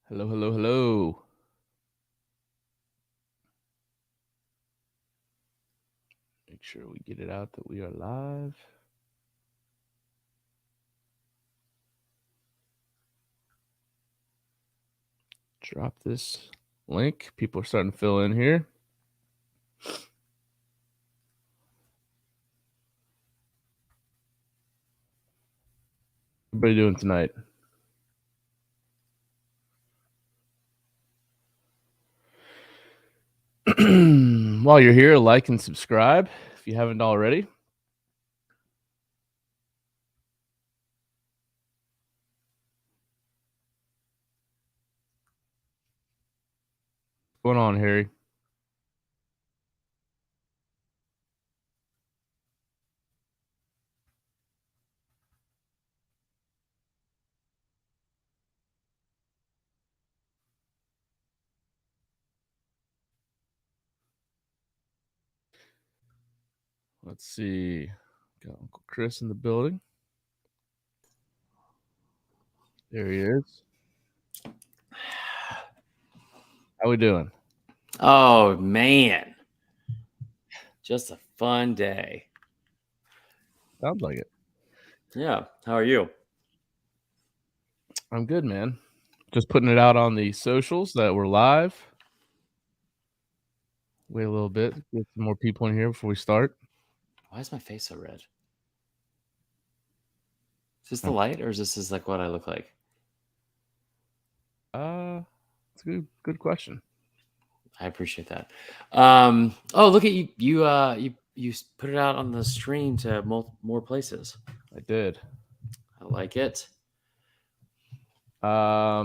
Hello, hello, hello. Make sure we get it out that we are live. Drop this link. People are starting to fill in here. What are you doing tonight? While you're here, like and subscribe if you haven't already. What's going on, Harry? Let's see. Got Uncle Chris in the building. There he is. How we doing? Oh, man. Just a fun day. Sounds like it. Yeah. How are you? I'm good, man. Just putting it out on the socials that we're live. Wait a little bit. Get some more people in here before we start. Why is my face so red? Is this the light or is this like what I look like? It's a good question. I appreciate that. Oh, look at you. You put it out on the stream to more places. I did. I like it. All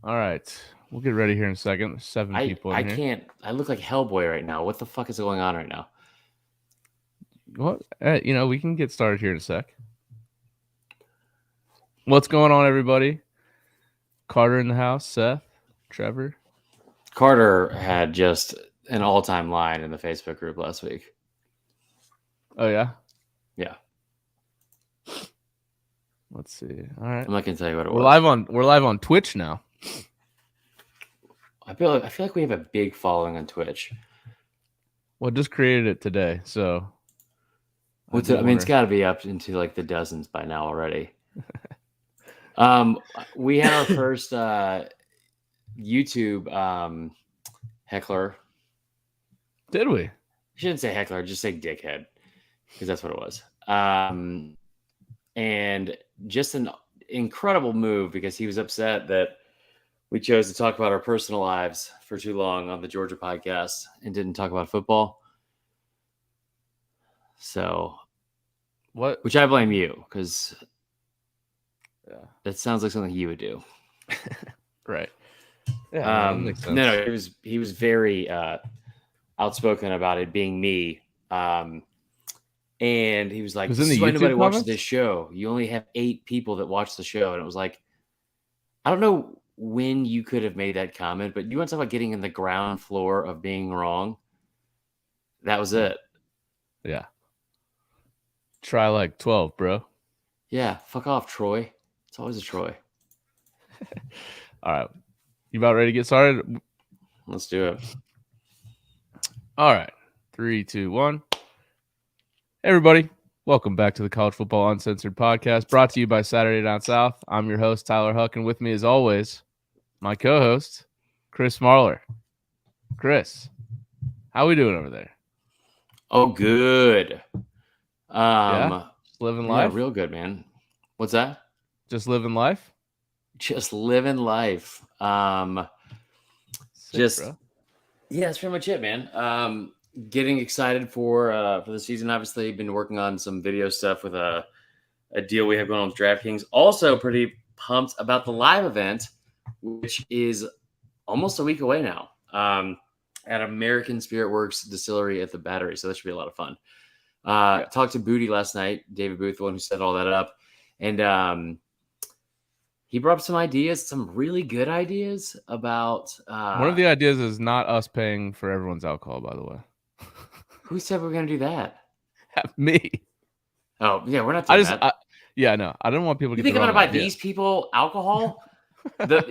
right. We'll get ready here in a second. There's 7 people in here. Can't. I look like Hellboy right now. What the fuck is going on right now? What? We can get started here in a sec. What's going on, everybody? Carter in the house. Seth, Trevor. Carter had just an all-time line in the Facebook group last week. Oh yeah. Yeah. Let's see. All right. I'm not gonna tell you what it was. We're live on Twitch now. I feel like we have a big following on Twitch. Well, just created it today, so. It's got to be up into like the dozens by now already. We had our first YouTube heckler. Did we? I shouldn't say heckler, just say dickhead, because that's what it was. And just an incredible move because he was upset that we chose to talk about our personal lives for too long on the Georgia podcast and didn't talk about football. So, which I blame you because that sounds like something you would do. Right. Yeah. No, he was very outspoken about it being me. And he was like, "This is why nobody watches this show. You only have 8 people that watch the show." And it was like, I don't know when you could have made that comment, but you want to talk about getting in the ground floor of being wrong. That was it. Yeah. Try like 12, bro. Yeah. Fuck off, Troy. It's always a Troy. All right. You about ready to get started? Let's do it. All right. 3, 2, 1. Hey, everybody. Welcome back to the College Football Uncensored podcast, brought to you by Saturday Down South. I'm your host, Tyler Huck, and with me, as always, my co-host, Chris Marler. Chris, how we doing over there? Oh, good. Yeah? Just living life? Yeah, real good, man. What's that? Just living life? Just living life. Sick, bro. Yeah, that's pretty much it, man. Getting excited for the season. Obviously, been working on some video stuff with a deal we have going on with DraftKings. Also, pretty pumped about the live event, which is almost a week away now, at American Spirit Works Distillery at the Battery. So that should be a lot of fun. Talked to Booty last night, David Booth, the one who set all that up, and he brought up some ideas, some really good ideas about. One of the ideas is not us paying for everyone's alcohol, by the way. Who said we're going to do that? Me. Oh, yeah, we're not doing that. No. I don't want people to You get think I'm going to buy these people alcohol?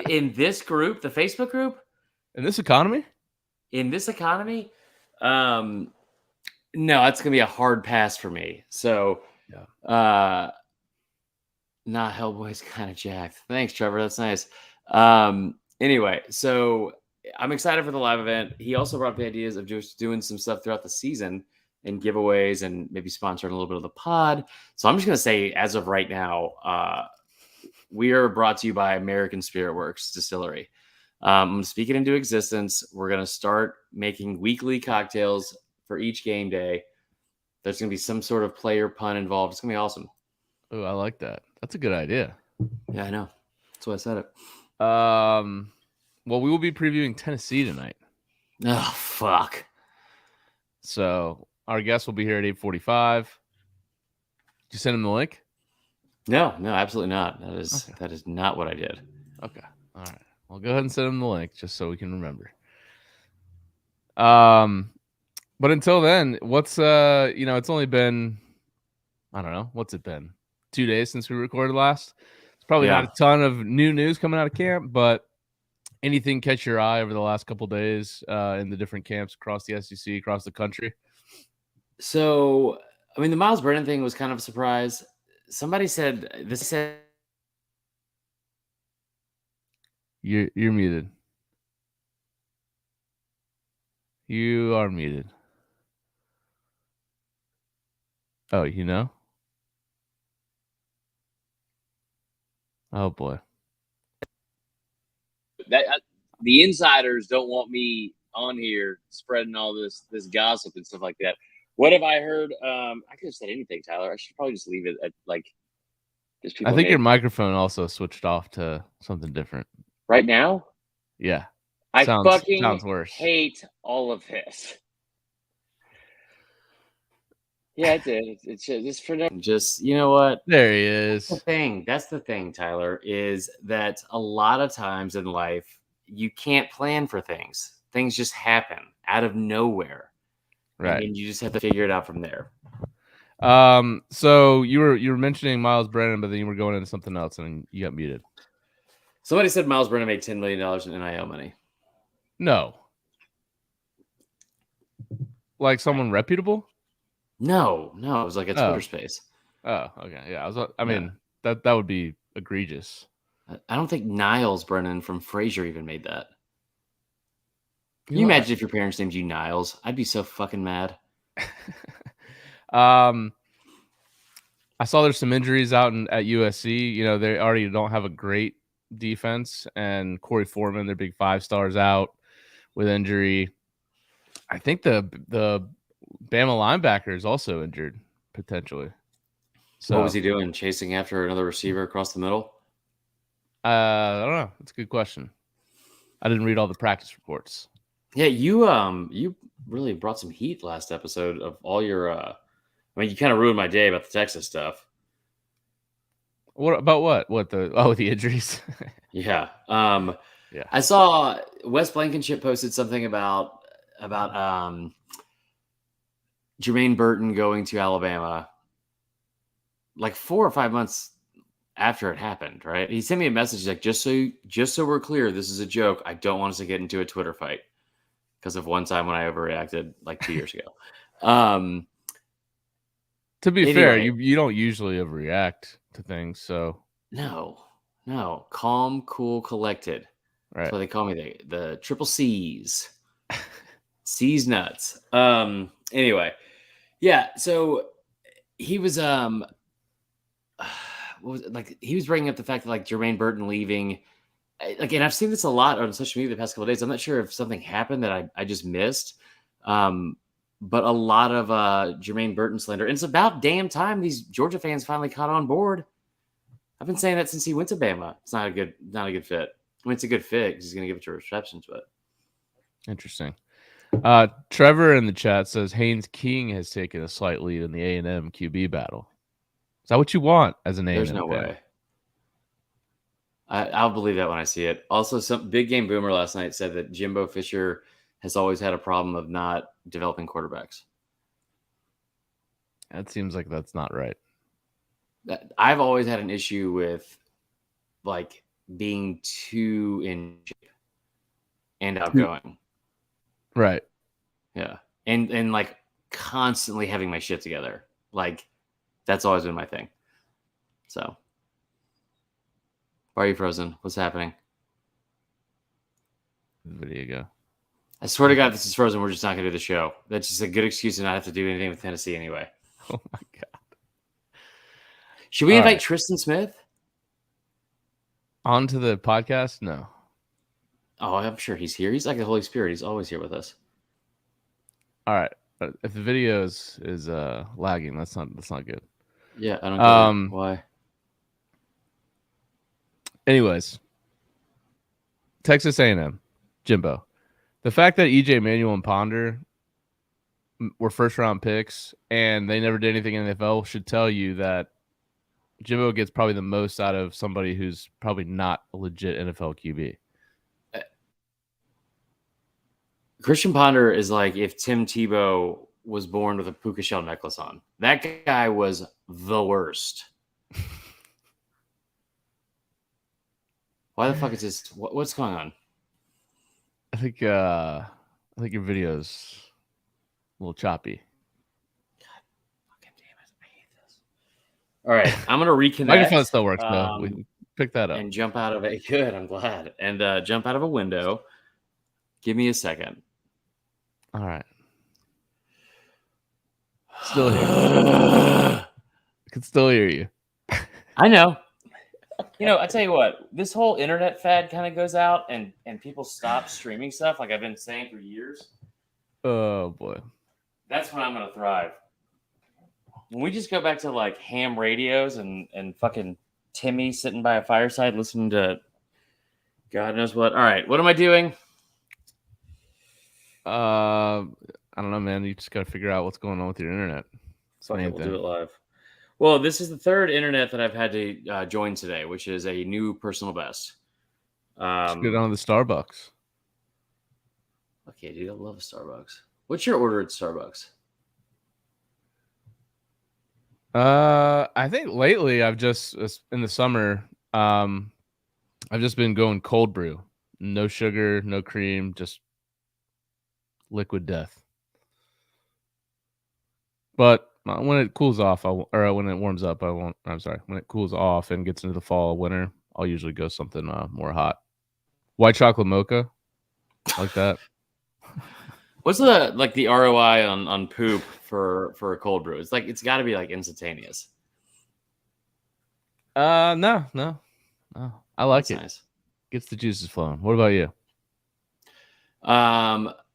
In this group, the Facebook group, In this economy? in this economy, no, that's gonna be a hard pass for me. So, Yeah. nah, Hellboy's kind of jacked. Thanks, Trevor. That's nice. Anyway, so I'm excited for the live event. He also brought up the ideas of just doing some stuff throughout the season and giveaways and maybe sponsoring a little bit of the pod. So I'm just gonna say, as of right now, we are brought to you by American Spirit Works Distillery. I'm going to speak it into existence. We're going to start making weekly cocktails for each game day. There's going to be some sort of player pun involved. It's going to be awesome. Oh, I like that. That's a good idea. Yeah, I know. That's why I said it. Well, we will be previewing Tennessee tonight. Oh, fuck. So our guest will be here at 8:45. Did you send him the link? No, absolutely not. That is not what I did. Okay. All right. Well, go ahead and send him the link just so we can remember. But until then, what's it's only been, I don't know, what's it been? 2 days since we recorded last. It's probably not a ton of new news coming out of camp, but anything catch your eye over the last couple days in the different camps across the SEC, across the country? So, I mean, the Miles Brennan thing was kind of a surprise. Somebody said this. You're muted. You are muted. Oh, you know? Oh boy. The insiders don't want me on here spreading all this gossip and stuff like that. What have I heard? I could have said anything, Tyler. I should probably just leave it at like just people. I think your microphone also switched off to something different. Right now? Yeah. I sounds worse. Hate all of this. Yeah, it did. It's just for just, you know what? There he is. That's the thing, Tyler, is that a lot of times in life, you can't plan for things. Things just happen out of nowhere. Right. And you just have to figure it out from there. So you were mentioning Miles Brennan, but then you were going into something else and you got muted. Somebody said Miles Brennan made $10 million in NIL money. No. Like someone reputable? No. It was like a Twitter space. Oh, okay. Yeah. I mean, that would be egregious. I don't think Niles Brennan from Frasier even made that. Can you imagine if your parents named you Niles? I'd be so fucking mad. I saw there's some injuries out at USC. You know, they already don't have a great defense, and Corey Foreman, their big 5-stars, out with injury. I think the Bama linebacker is also injured potentially. So what was he doing? Chasing after another receiver across the middle? I don't know. That's a good question. I didn't read all the practice reports. Yeah, you really brought some heat last episode of all your I mean, you kind of ruined my day about the Texas stuff. What about what? The injuries? Yeah. Yeah. I saw Wes Blankenship posted something about Jermaine Burton going to Alabama like 4 or 5 months after it happened, right? He sent me a message like, just so we're clear, this is a joke. I don't want us to get into a Twitter fight because of one time when I overreacted like 2 years ago. To be fair, you don't usually overreact to things, so no, calm, cool, collected. Right. That's why they call me the triple C's. C's nuts. Anyway, yeah. So he was he was bringing up the fact that like Jermaine Burton leaving, like, and I've seen this a lot on social media the past couple of days. I'm not sure if something happened that I just missed, but a lot of Jermaine Burton slander. And it's about damn time these Georgia fans finally caught on board. I've been saying that since he went to Bama. It's not a good fit. I mean, it's a good fit because he's going to give it to reception to it. Interesting. Trevor in the chat says Haynes King has taken a slight lead in the A&M QB battle. Is that what you want as an A&M There's no way. I'll believe that when I see it. Also, some Big Game Boomer last night said that Jimbo Fisher has always had a problem of not developing quarterbacks. That seems like that's not right. I've always had an issue with like being too in shape and outgoing. Right. Yeah. And like constantly having my shit together. Like that's always been my thing. So why are you frozen? What's happening? The video go. I swear to God, this is frozen. We're just not going to do the show. That's just a good excuse to not have to do anything with Tennessee anyway. Oh my God. Should we All invite right. Tristan Smith? On to the podcast? No. Oh, I'm sure he's here. He's like the Holy Spirit. He's always here with us. All right. But if the video is lagging, that's not good. Yeah, I don't get it. Why? Anyways, Texas A&M, Jimbo. The fact that EJ Manuel and Ponder were first-round picks and they never did anything in the NFL should tell you that Jimbo gets probably the most out of somebody who's probably not a legit NFL QB. Christian Ponder is like if Tim Tebow was born with a puka shell necklace on. That guy was the worst. Why the fuck is this? What's going on? I think your video's a little choppy. God fucking damn it! I hate this. All right, I'm gonna reconnect. Microphone still works though. We pick that up and jump out of it. Good, I'm glad. And jump out of a window. Give me a second. All right. Still here. I can still hear you. I know. You know, I tell you what, this whole internet fad kind of goes out and people stop streaming stuff like I've been saying for years. Oh, boy. That's when I'm going to thrive. When we just go back to like ham radios and fucking Timmy sitting by a fireside listening to God knows what. All right, what am I doing? I don't know, man. You just got to figure out what's going on with your internet. Fuck it, we'll do it live. Well, this is the third internet that I've had to join today, which is a new personal best. Just go down to the Starbucks. Okay, dude, I love Starbucks. What's your order at Starbucks? I think lately I've just in the summer, I've just been going cold brew, no sugar, no cream, just liquid death. But when it cools off, when it warms up, I won't. I'm sorry, when it cools off and gets into the fall, winter, I'll usually go something more hot. White chocolate mocha, like that. What's the ROI on poop for a cold brew? It's like it's got to be like instantaneous. No. I like That's it. nice. Gets the juices flowing. What about you?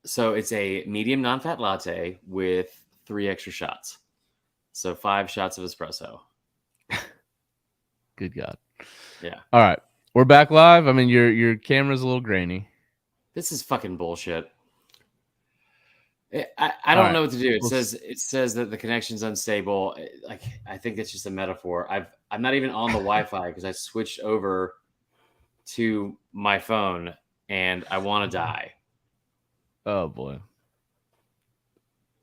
So it's a medium non-fat latte with 3 extra shots. So 5 shots of espresso. Good God. Yeah. All right. We're back live. I mean, your camera's a little grainy. This is fucking bullshit. I don't know what to do. It says that the connection's unstable. Like I think it's just a metaphor. I'm not even on the Wi-Fi because I switched over to my phone and I want to die. Oh boy.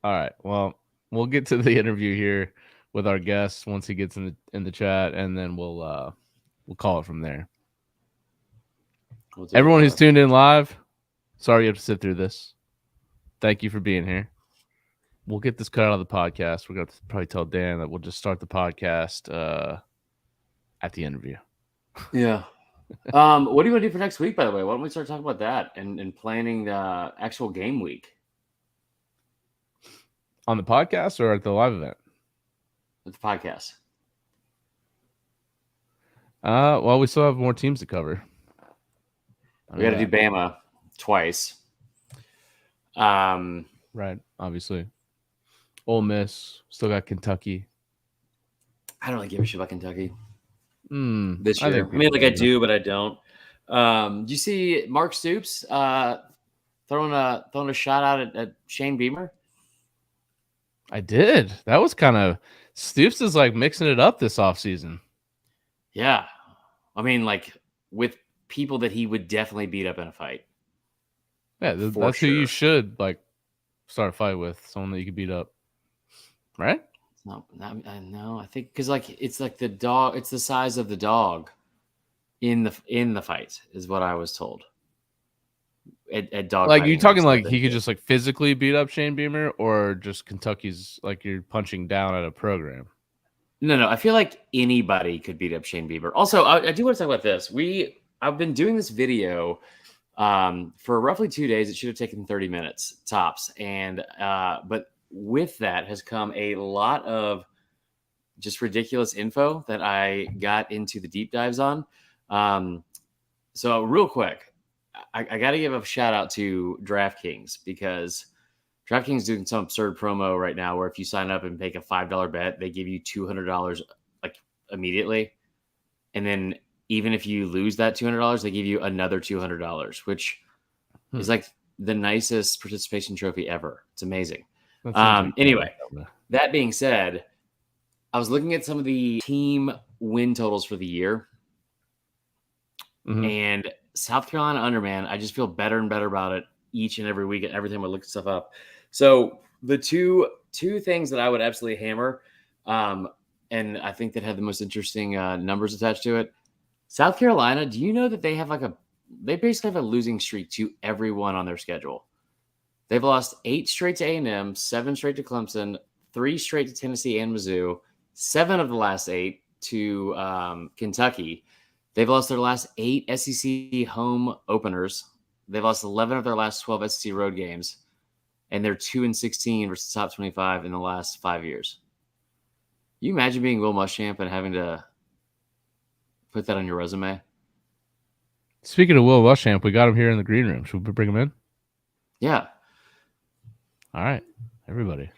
All right. Well, we'll get to the interview here with our guest once he gets in the chat, and then we'll call it from there. Everyone who's tuned in live, sorry you have to sit through this. Thank you for being here. We'll get this cut out of the podcast. We're going to probably tell Dan that we'll just start the podcast at the interview. Yeah. What do you want to do for next week, by the way? Why don't we start talking about that and planning the actual game week? On the podcast or at the live event? At the podcast. Well, we still have more teams to cover. We got to do Bama twice. Right, obviously. Ole Miss, still got Kentucky. I don't really give a shit about Kentucky this I year. I mean, like I do, but I don't. Do you see Mark Stoops throwing a shot out at Shane Beamer? I did. That was kind of Stoops is like mixing it up this offseason. Yeah, I mean, like with people that he would definitely beat up in a fight. Yeah, that's who you should like start a fight with. Someone that you could beat up, right? No, I think because like it's like the dog. It's the size of the dog. in the fight, is what I was told. At dog Like, you fighting talking events like that he they could do. just like physically beat up Shane Beamer, or just Kentucky's like you're punching down at a program? No. I feel like anybody could beat up Shane Bieber. Also, I do want to talk about this. I've been doing this video for roughly 2 days. It should have taken 30 minutes tops, and but with that has come a lot of just ridiculous info that I got into the deep dives on. So real quick, I got to give a shout out to DraftKings, because DraftKings is doing some absurd promo right now where if you sign up and make a $5 bet, they give you $200 like immediately. And then even if you lose that $200, they give you another $200, which is like the nicest participation trophy ever. It's amazing. Anyway, that being said, I was looking at some of the team win totals for the year. And South Carolina under, man, I just feel better and better about it each and every week, and every time I look stuff up. So the two things that I would absolutely hammer, and I think that had the most interesting numbers attached to it. South Carolina, do you know that they have they basically have a losing streak to everyone on their schedule? They've lost 8 straight to A&M, 7 straight to Clemson, 3 straight to Tennessee and Mizzou, 7 of the last 8 to Kentucky. They've lost their last 8 SEC home openers. They've lost 11 of their last 12 SEC road games, and they're 2-16 versus top 25 in the last 5 years. You imagine being Will Muschamp and having to put that on your resume? Speaking of Will Muschamp, we got him here in the green room. Should we bring him in? Yeah. All right, everybody.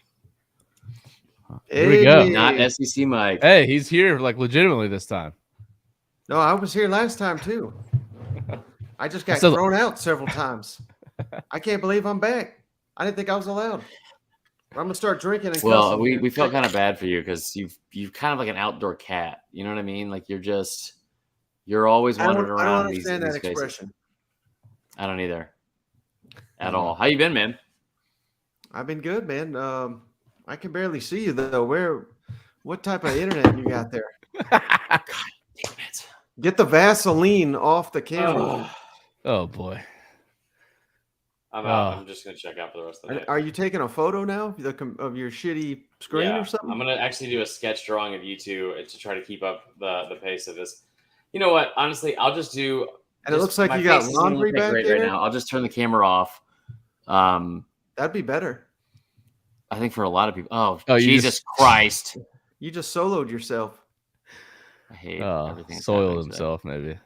Here we go. Not SEC Mike. Hey, he's here like legitimately this time. No, I was here last time too. I just got thrown out several times. I can't believe I'm back. I didn't think I was allowed. I'm gonna start drinking. And well, we felt kind of bad for you because you've kind of like an outdoor cat. You know what I mean? Like you're always wandering around. I don't understand that expression. I don't either. At all. How you been, man? I've been good, man. I can barely see you though. What type of internet you got there? God damn it. Get the Vaseline off the camera. Oh boy. I'm out. I'm just gonna check out for the rest of the day. Are you taking a photo now of your shitty screen or something? I'm gonna actually do a sketch drawing of you two to try to keep up the pace of this. You know what? Honestly, I'll just do. And it looks like you got laundry back there right now. I'll just turn the camera off. That'd be better. I think for a lot of people. Oh Jesus Christ! You just soloed yourself. I hate everything. Soiled himself, maybe.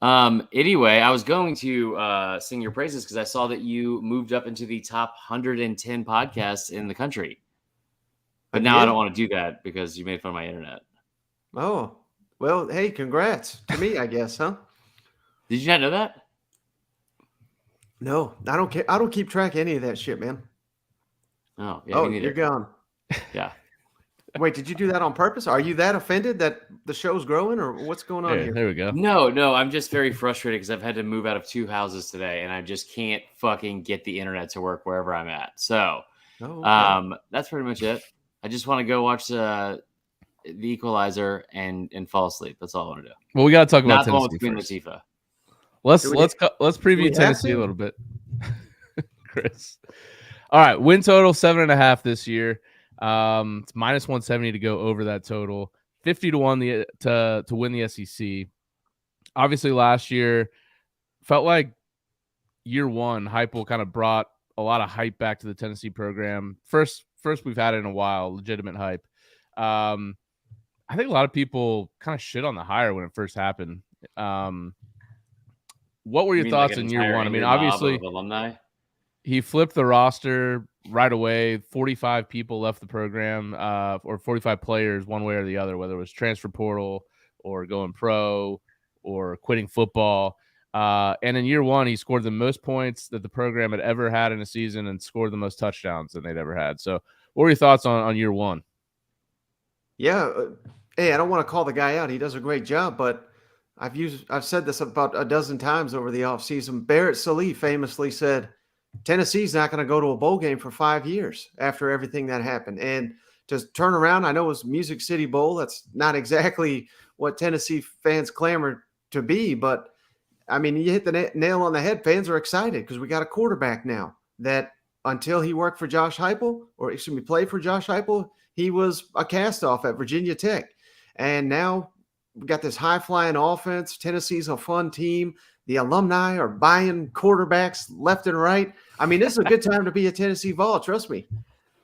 Anyway, I was going to sing your praises because I saw that you moved up into the top 110 podcasts in the country. But now I don't want to do that because you made fun of my internet. Oh, well, hey, congrats to me, I guess, huh? Did you not know that? No, I don't care. I don't keep track of any of that shit, man. Oh, yeah. You're gone. Yeah. Wait, did you do that on purpose? Are you that offended that the show's growing, or what's going on here? There we go. No, I'm just very frustrated because I've had to move out of 2 houses today, and I just can't fucking get the internet to work wherever I'm at. So, that's pretty much it. I just want to go watch The Equalizer and fall asleep. That's all I want to do. Well, we got to talk about Not the one with Tennessee Queen first. Latifah. Let's preview Tennessee a little bit, Chris. All right, win total 7.5 this year. It's minus 170 to go over that total. 50-1 to win the SEC. Obviously, last year felt like year one. Heupel kind of brought a lot of hype back to the Tennessee program. First we've had it in a while, legitimate hype. I think a lot of people kind of shit on the hire when it first happened. What were your thoughts in year one? I mean, obviously, alumni. He flipped the roster right away. 45 people left the program, or 45 players, one way or the other, whether it was transfer portal or going pro or quitting football. And in year one, he scored the most points that the program had ever had in a season and scored the most touchdowns that they'd ever had. So what were your thoughts on year one? Yeah. Hey, I don't want to call the guy out. He does a great job, but I've said this about a dozen times over the offseason. Barrett Sallee famously said, Tennessee's not going to go to a bowl game for 5 years after everything that happened. And to turn around, I know it was Music City Bowl. That's not exactly what Tennessee fans clamored to be. But I mean, you hit the nail on the head. Fans are excited because we got a quarterback now that until he worked for Josh Heupel, or excuse me, played for Josh Heupel, he was a cast-off at Virginia Tech. And now we got this high-flying offense. Tennessee's a fun team. The alumni are buying quarterbacks left and right. I mean, this is a good time to be a Tennessee Vol. Trust me.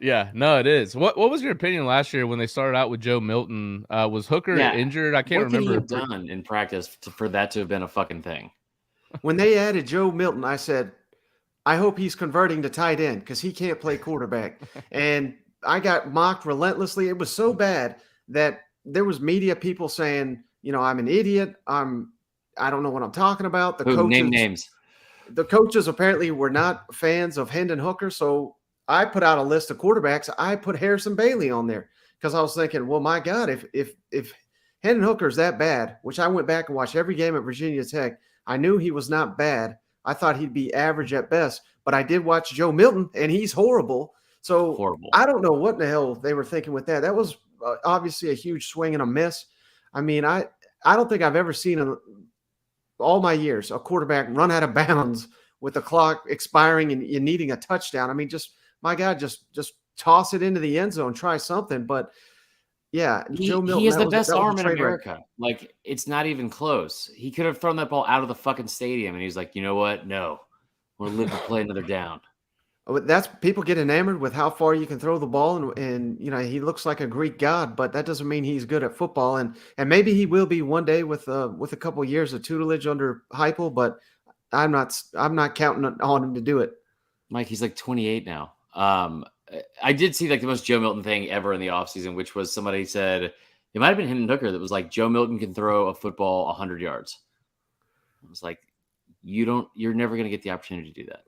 Yeah, no, it is. What was your opinion last year when they started out with Joe Milton? Was Hooker injured? I can't remember. What could he have done in practice for that to have been a fucking thing? When they added Joe Milton, I said, I hope he's converting to tight end because he can't play quarterback. And I got mocked relentlessly. It was so bad that there was media people saying, I'm an idiot. I don't know what I'm talking about. Name names. The coaches apparently were not fans of Hendon Hooker, so I put out a list of quarterbacks. I put Harrison Bailey on there because I was thinking, well, my God, if Hendon Hooker's that bad, which I went back and watched every game at Virginia Tech, I knew he was not bad. I thought he'd be average at best, but I did watch Joe Milton, and he's horrible. So horrible. I don't know what in the hell they were thinking with that. That was obviously a huge swing and a miss. I mean, I don't think I've ever seen all my years a quarterback run out of bounds with the clock expiring and you needing a touchdown. I mean, my God, just toss it into the end zone, try something. But yeah, Joe Milton. He has the best arm in America. Like, it's not even close. He could have thrown that ball out of the fucking stadium, and he's like, you know what? No, we'll live to play another down. That's people get enamored with how far you can throw the ball, and he looks like a Greek god, but that doesn't mean he's good at football, and maybe he will be one day with a couple of years of tutelage under Heupel, but I'm not counting on him to do it. Mike, he's like 28 now. I did see like the most Joe Milton thing ever in the offseason, which was somebody said it might have been Hendon Hooker that was like, Joe Milton can throw a football 100 yards. I was like, you're never going to get the opportunity to do that.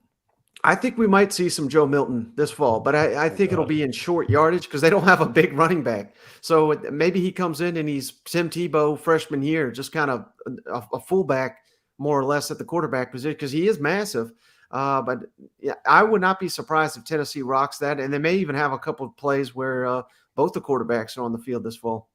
I think we might see some Joe Milton this fall, but I think it'll be in short yardage because they don't have a big running back. So maybe he comes in and he's Tim Tebow freshman year, just kind of a fullback more or less at the quarterback position because he is massive. But yeah, I would not be surprised if Tennessee rocks that, and they may even have a couple of plays where both the quarterbacks are on the field this fall.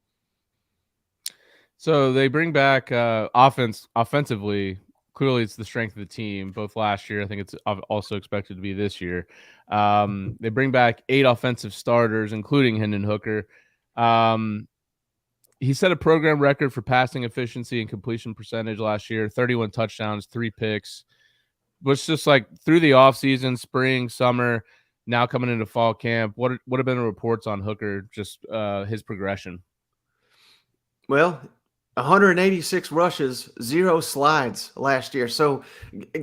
So they bring back offensively. Clearly, it's the strength of the team. Both last year, I think it's also expected to be this year. They bring back 8 offensive starters, including Hendon Hooker. He set a program record for passing efficiency and completion percentage last year: 31 touchdowns, 3 picks. But it's just like through the offseason, spring, summer, now coming into fall camp, what have been the reports on Hooker, just his progression? Well, 186 rushes, 0 slides last year. So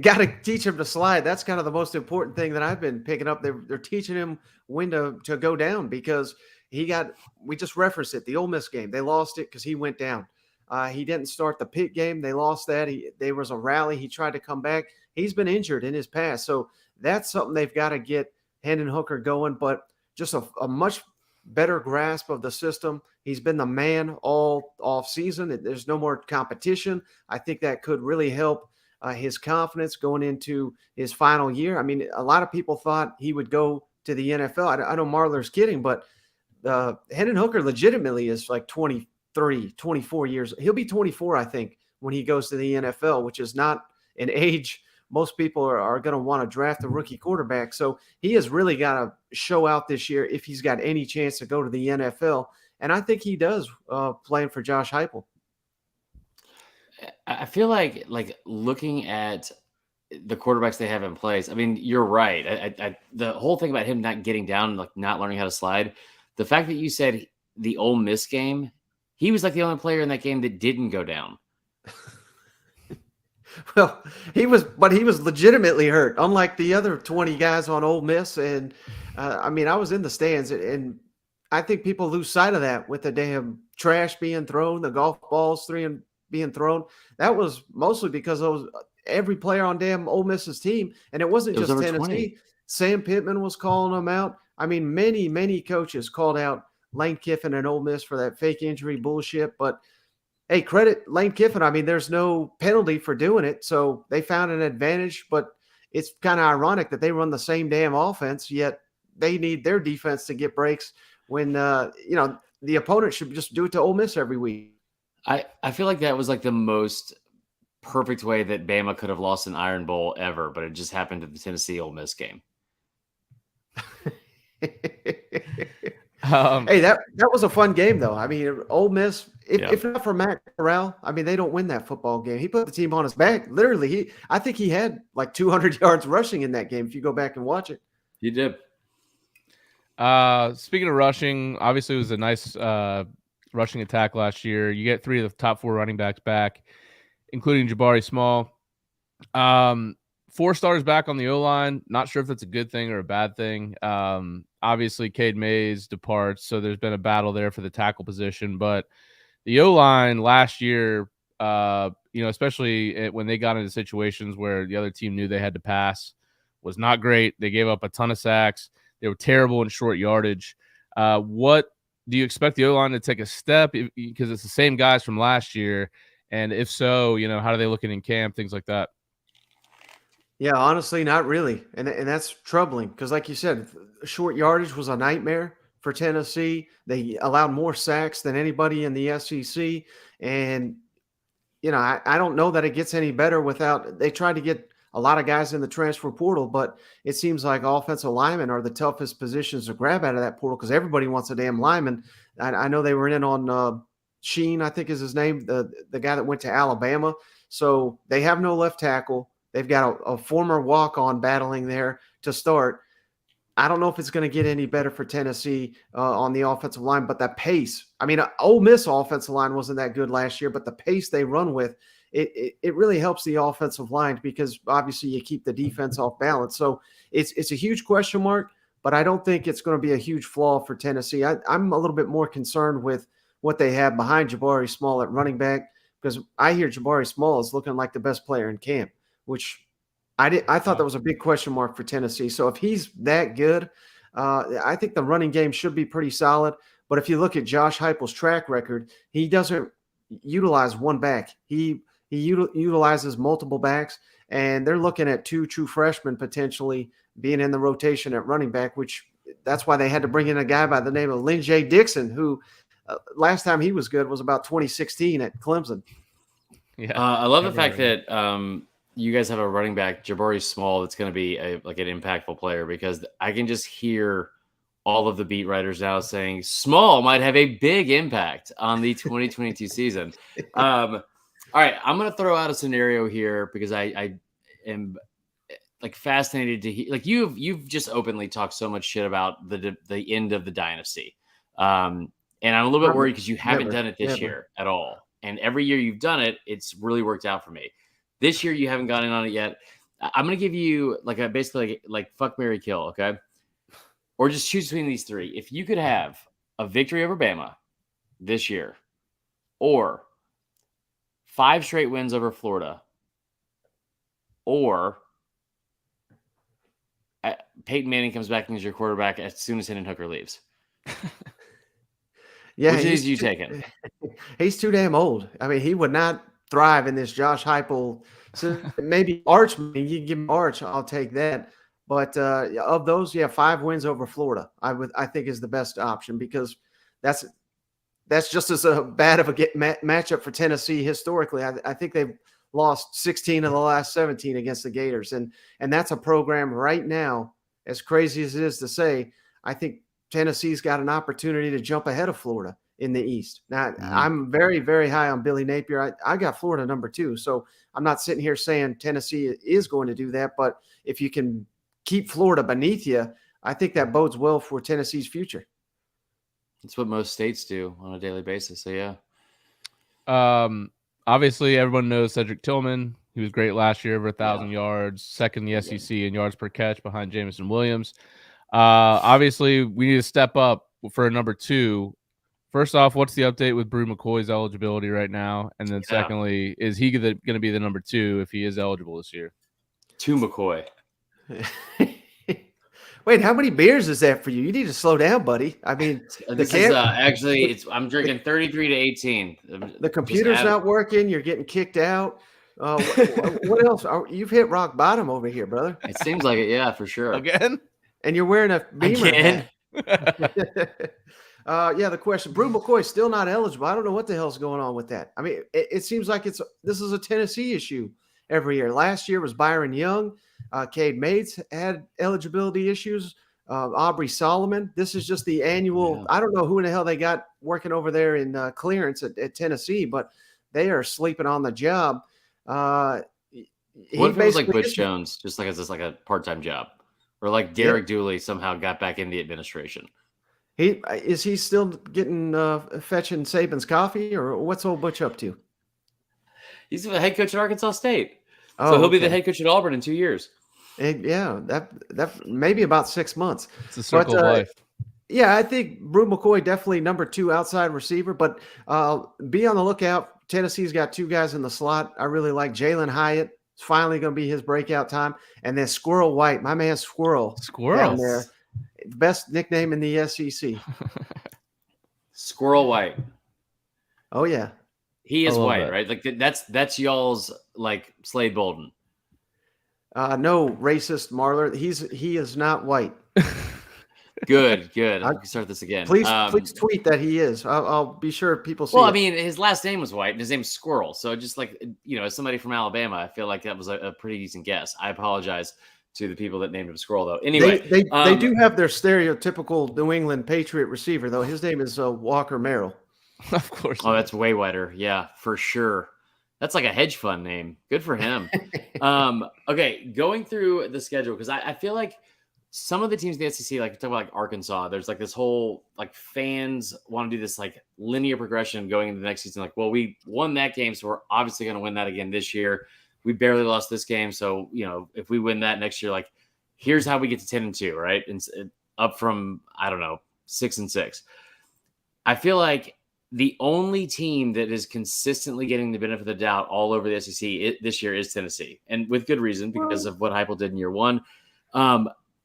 got to teach him to slide. That's kind of the most important thing that I've been picking up. They're teaching him when to go down because we just referenced it, the Ole Miss game. They lost it because he went down. He didn't start the Pitt game. They lost that. There was a rally. He tried to come back. He's been injured in his past. So that's something they've got to get Hendon Hooker going, but just a much better grasp of the system. He's been the man all off season. There's no more competition. I think that could really help his confidence going into his final year. I mean, a lot of people thought he would go to the NFL. I know Marler's kidding, but Hendon Hooker legitimately is like 23, 24 years. He'll be 24, I think, when he goes to the NFL, which is not an age most people are going to want to draft a rookie quarterback. So he has really got to show out this year if he's got any chance to go to the NFL. And I think he does playing for Josh Heupel. I feel like looking at the quarterbacks they have in place, I mean, you're right. The whole thing about him not getting down, like not learning how to slide, the fact that you said the Ole Miss game, he was like the only player in that game that didn't go down. Well, he was legitimately hurt, unlike the other 20 guys on Ole Miss. And I mean, I was in the stands, and I think people lose sight of that with the damn trash being thrown, the golf balls being thrown. That was mostly because every player on damn Ole Miss's team, and it wasn't just Tennessee. 20. Sam Pittman was calling them out. I mean, many coaches called out Lane Kiffin and Ole Miss for that fake injury bullshit, but hey, credit Lane Kiffin. I mean, there's no penalty for doing it, so they found an advantage. But it's kind of ironic that they run the same damn offense, yet they need their defense to get breaks when the opponent should just do it to Ole Miss every week. I feel like that was like the most perfect way that Bama could have lost an Iron Bowl ever, but it just happened to the Tennessee Ole Miss game. Hey, that was a fun game, though. I mean, Ole Miss, Yeah. if not for Matt Corral, I mean, they don't win that football game. He put the team on his back. Literally, I think he had like 200 yards rushing in that game if you go back and watch it. He did. Speaking of rushing, obviously it was a nice rushing attack last year. You get 3 of the top 4 running backs back, including Jabari Small. 4 starters back on the O-line. Not sure if that's a good thing or a bad thing. Obviously, Cade Mays departs, so there's been a battle there for the tackle position. But the O-line last year, especially when they got into situations where the other team knew they had to pass, was not great. They gave up a ton of sacks. They were terrible in short yardage. What do you expect the O-line to take a step? Because it's the same guys from last year. And if so, how are they looking in camp, things like that? Yeah, honestly, not really. And that's troubling because, like you said, short yardage was a nightmare for Tennessee. They allowed more sacks than anybody in the SEC. And, I don't know that it gets any better without – they tried to get a lot of guys in the transfer portal, but it seems like offensive linemen are the toughest positions to grab out of that portal because everybody wants a damn lineman. I know they were in on Sheen, I think is his name, the guy that went to Alabama. So they have no left tackle. They've got a former walk-on battling there to start. I don't know if it's going to get any better for Tennessee on the offensive line, but that pace. I mean, Ole Miss offensive line wasn't that good last year, but the pace they run with, it really helps the offensive line because obviously you keep the defense off balance. So it's a huge question mark, but I don't think it's going to be a huge flaw for Tennessee. I'm a little bit more concerned with what they have behind Jabari Small at running back because I hear Jabari Small is looking like the best player in camp, which I thought that was a big question mark for Tennessee. So if he's that good, I think the running game should be pretty solid. But if you look at Josh Heupel's track record, he doesn't utilize one back. He utilizes multiple backs, and they're looking at 2 true freshmen potentially being in the rotation at running back, which that's why they had to bring in a guy by the name of Lynn J. Dixon, who last time he was good was about 2016 at Clemson. Yeah, I love the fact that you guys have a running back, Jabari Small, that's going to be an impactful player because I can just hear all of the beat writers now saying Small might have a big impact on the 2022 season. All right, I'm going to throw out a scenario here because I am fascinated to hear. You've just openly talked so much shit about the end of the dynasty, and I'm a little bit worried because you haven't done it this year at all. And every year you've done it, it's really worked out for me. This year, you haven't gotten in on it yet. I'm going to give you basically fuck, marry, kill, okay? Or just choose between these 3. If you could have a victory over Bama this year or 5 straight wins over Florida or Peyton Manning comes back as your quarterback as soon as Hendon Hooker leaves. Yeah, which is you taking? He's too damn old. I mean, he would not thrive in this Josh Heupel. So maybe Arch, you give him Arch, I'll take that. But of those, 5 wins over Florida, I think is the best option because that's just as bad of a matchup for Tennessee historically. I think they've lost 16 of the last 17 against the Gators, and that's a program right now. As crazy as it is to say, I think Tennessee's got an opportunity to jump ahead of Florida in the East. Now, I'm very, very high on Billy Napier. I got Florida number 2, so I'm not sitting here saying Tennessee is going to do that. But if you can keep Florida beneath you, I think that bodes well for Tennessee's future. That's what most states do on a daily basis. So, yeah. Obviously, everyone knows Cedric Tillman. He was great last year, over 1,000 yards, second in the SEC in yards per catch behind Jamison Williams. Obviously, we need to step up for a number 2. First off, what's the update with Brew McCoy's eligibility right now? And then secondly, is he going to be the number 2 if he is eligible this year? 2 McCoy. Wait, how many beers is that for you? You need to slow down, buddy. I mean, I'm drinking 33 to 18. The computer's not working. You're getting kicked out. What else? You've hit rock bottom over here, brother. It seems like it, yeah, for sure. Again? And you're wearing a Beamer hat. The question, Brew McCoy still not eligible. I don't know what the hell's going on with that. I mean, it seems like this is a Tennessee issue every year. Last year was Byron Young. Cade Mates had eligibility issues. Aubrey Solomon. This is just the annual. Yeah. I don't know who in the hell they got working over there in clearance at Tennessee, but they are sleeping on the job. What if it was like Butch Jones, just like as like a part-time job, or like Derek Dooley somehow got back in the administration? Is he still getting fetching Saban's coffee, or what's old Butch up to? He's the head coach at Arkansas State, so he'll be the head coach at Auburn in 2 years. That maybe about 6 months. It's a circle of life. Yeah, I think Brew McCoy definitely number 2 outside receiver, but be on the lookout. Tennessee's got 2 guys in the slot. I really like Jalen Hyatt. It's finally going to be his breakout time. And then Squirrel White, my man Squirrel. Down there. Best nickname in the SEC. Squirrel White. Oh, yeah. He is white, right? Like that's y'all's like Slade Bolden. No, racist Marler. He is not white. Good. I can start this again. Please tweet that he is. I'll be sure people see. Well, it. I mean, his last name was White, and his name's Squirrel. So just like as somebody from Alabama, I feel like that was a pretty decent guess. I apologize to the people that named him Squirrel, though. Anyway, they do have their stereotypical New England Patriot receiver, though. His name is Walker Merrill. Of course. Oh, that's way whiter. Yeah, for sure. That's like a hedge fund name. Good for him. Okay, going through the schedule, because I feel like some of the teams in the SEC, like talk about like Arkansas, there's like this whole like fans want to do this like linear progression going into the next season. Like, well, we won that game, so we're obviously going to win that again this year. We barely lost this game, so if we win that next year, like here's how we get to 10-2, right? And up from 6-6. I feel like the only team that is consistently getting the benefit of the doubt all over the SEC this year is Tennessee, and with good reason because of what Heupel did in year one.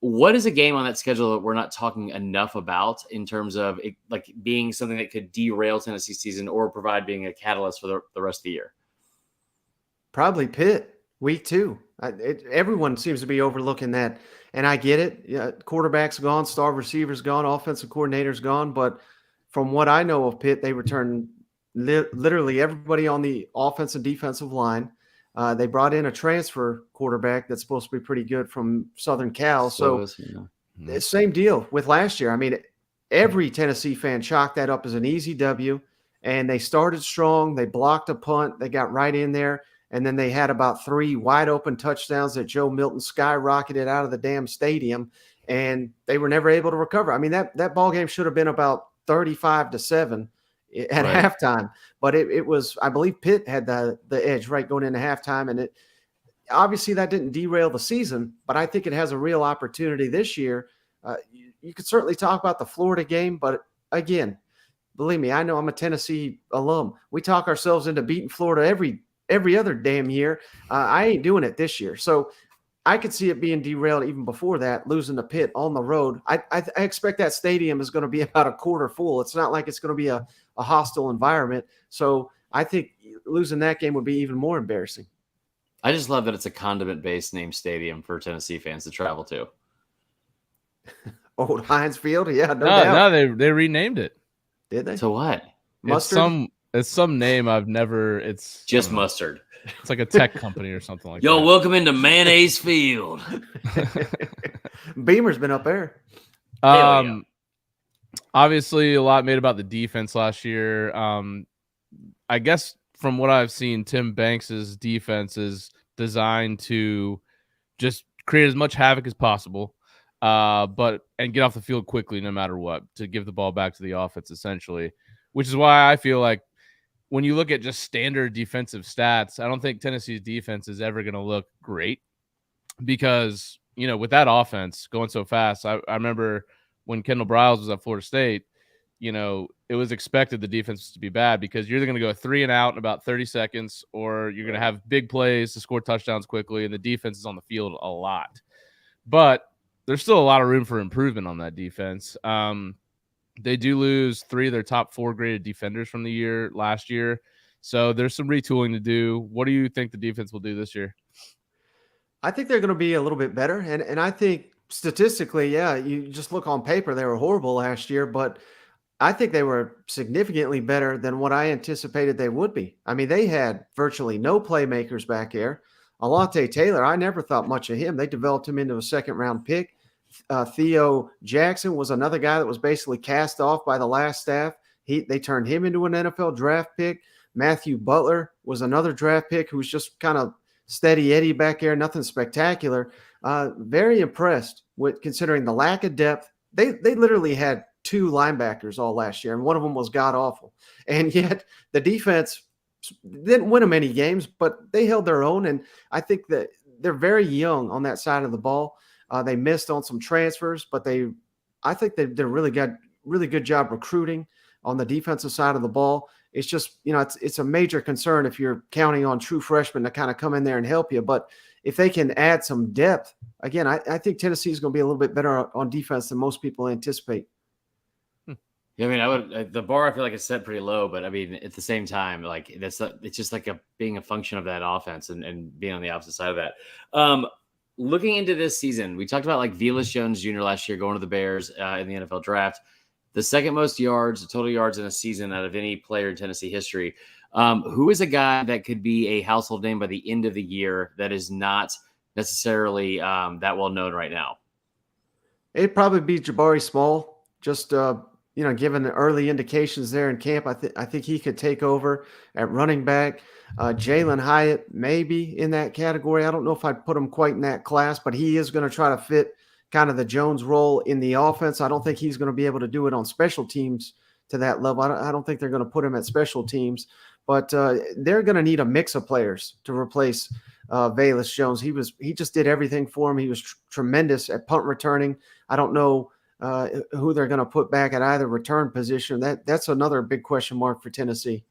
What is a game on that schedule that we're not talking enough about in terms of it, like being something that could derail Tennessee's season or provide being a catalyst for the rest of the year? Probably Pitt, week 2. Everyone seems to be overlooking that, and I get it. Yeah, quarterback's gone, star receiver's gone, offensive coordinator's gone, but from what I know of Pitt, they returned literally everybody on the offensive and defensive line. They brought in a transfer quarterback that's supposed to be pretty good from Southern Cal. So same deal with last year. I mean, every Tennessee fan chalked that up as an easy W, and they started strong. They blocked a punt. They got right in there, and then they had about 3 wide open touchdowns that Joe Milton skyrocketed out of the damn stadium, and they were never able to recover. I mean, that ball game should have been about 35-7 at halftime, but it was, I believe Pitt had the edge right going into halftime, and it obviously that didn't derail the season, but I think it has a real opportunity this year. You could certainly talk about the Florida game, but again, believe me, I know I'm a Tennessee alum. We talk ourselves into beating Florida every other damn year. I ain't doing it this year, so I could see it being derailed even before that, losing to Pitt on the road. I expect that stadium is going to be about a quarter full. It's not like it's going to be a hostile environment. So I think losing that game would be even more embarrassing. I just love that it's a condiment-based named stadium for Tennessee fans to travel to. Old Heinz Field? Yeah, no doubt. No, they renamed it. Did they? So what? Mustard? It's some name I've never – it's just mustard. It's like a tech company or something like that. Yo, welcome into Mayonnaise Field. Beamer's been up there. Obviously, a lot made about the defense last year. I guess from what I've seen, Tim Banks's defense is designed to just create as much havoc as possible, and get off the field quickly no matter what, to give the ball back to the offense essentially, which is why I feel like when you look at just standard defensive stats, I don't think Tennessee's defense is ever going to look great because, with that offense going so fast, I remember when Kendall Briles was at Florida State, it was expected the defense to be bad because you're either going to go 3 and out in about 30 seconds or you're going to have big plays to score touchdowns quickly, and the defense is on the field a lot. But there's still a lot of room for improvement on that defense. They do lose 3 of their top 4 graded defenders from the year last year. So there's some retooling to do. What do you think the defense will do this year? I think they're going to be a little bit better. And I think statistically, you just look on paper, they were horrible last year. But I think they were significantly better than what I anticipated they would be. I mean, they had virtually no playmakers back there. Alontae Taylor, I never thought much of him. They developed him into a second-round pick. Theo Jackson was another guy that was basically cast off by the last staff. They turned him into an NFL draft pick. Matthew Butler was another draft pick who was just kind of steady Eddie back there, nothing spectacular. Very impressed with considering the lack of depth. They literally had 2 linebackers all last year, and one of them was god-awful. And yet the defense didn't win them any games, but they held their own, and I think that they're very young on that side of the ball. They missed on some transfers, but I think they did a really good job recruiting on the defensive side of the ball. It's just, it's a major concern if you're counting on true freshmen to kind of come in there and help you. But if they can add some depth, again, I think Tennessee is going to be a little bit better on defense than most people anticipate. Yeah, I mean, the bar I feel like is set pretty low, but I mean, at the same time, like it's just like being a function of that offense and being on the opposite side of that. Looking into this season, we talked about like Velus Jones Jr. last year going to the Bears in the NFL draft, the second most total yards in a season out of any player in Tennessee history. Who is a guy that could be a household name by the end of the year that is not necessarily that well known right now? It'd probably be Jabari Small, just given the early indications there in camp. I think he could take over at running back. Jalen Hyatt maybe in that category. I don't know if I'd put him quite in that class, but he is going to try to fit kind of the Jones role in the offense. I don't think he's going to be able to do it on special teams to that level. I don't think they're going to put him at special teams, but they're going to need a mix of players to replace Velus Jones. He just did everything for him. He was tremendous at punt returning. I don't know who they're going to put back at either return position. That's another big question mark for Tennessee.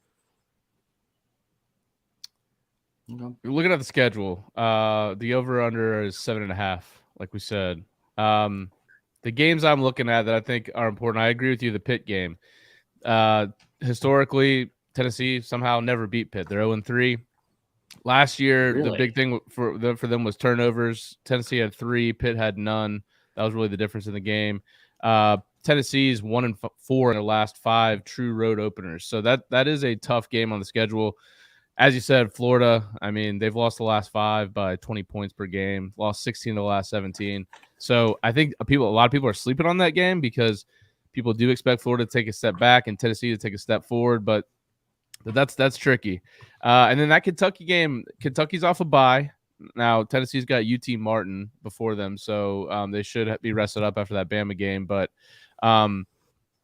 Looking at the schedule, the over-under is 7.5, like we said. The games I'm looking at that I think are important, I agree with you, the Pitt game. Historically, Tennessee somehow never beat Pitt. They're 0-3. Last year, The big thing for them was turnovers. Tennessee had 3, Pitt had none. That was really the difference in the game. Tennessee's 1-4 in their last 5 true road openers. So that is a tough game on the schedule. As you said, Florida, I mean, they've lost the last 5 by 20 points per game, lost 16 of the last 17. So I think a lot of people are sleeping on that game because people do expect Florida to take a step back and Tennessee to take a step forward, but that's tricky. And then that Kentucky game, Kentucky's off a bye. Now, Tennessee's got UT Martin before them, so they should be rested up after that Bama game. But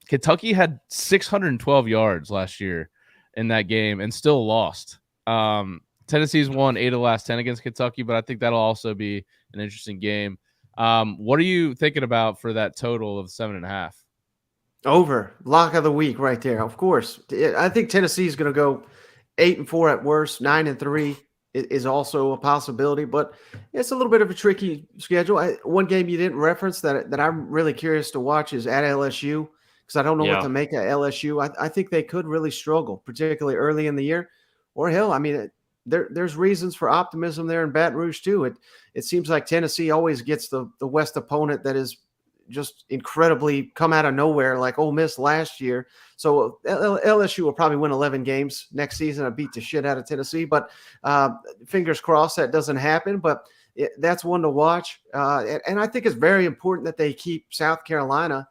Kentucky had 612 yards last year in that game and still lost. Tennessee's won 8 of the last 10 against Kentucky, but I think that'll also be an interesting game. What are you thinking about for that total of 7.5? Over. Lock of the week right there. Of course. I think Tennessee's going to go 8-4 at worst. 9-3 is also a possibility, but it's a little bit of a tricky schedule. One game you didn't reference that I'm really curious to watch is at LSU, because I don't know what to make of LSU. I think they could really struggle, particularly early in the year. Or hell, I mean, there's reasons for optimism there in Baton Rouge too. It seems like Tennessee always gets the West opponent that is just incredibly come out of nowhere, like Ole Miss last year. So LSU will probably win 11 games next season and beat the shit out of Tennessee. But fingers crossed that doesn't happen. But that's one to watch. And I think it's very important that they keep South Carolina.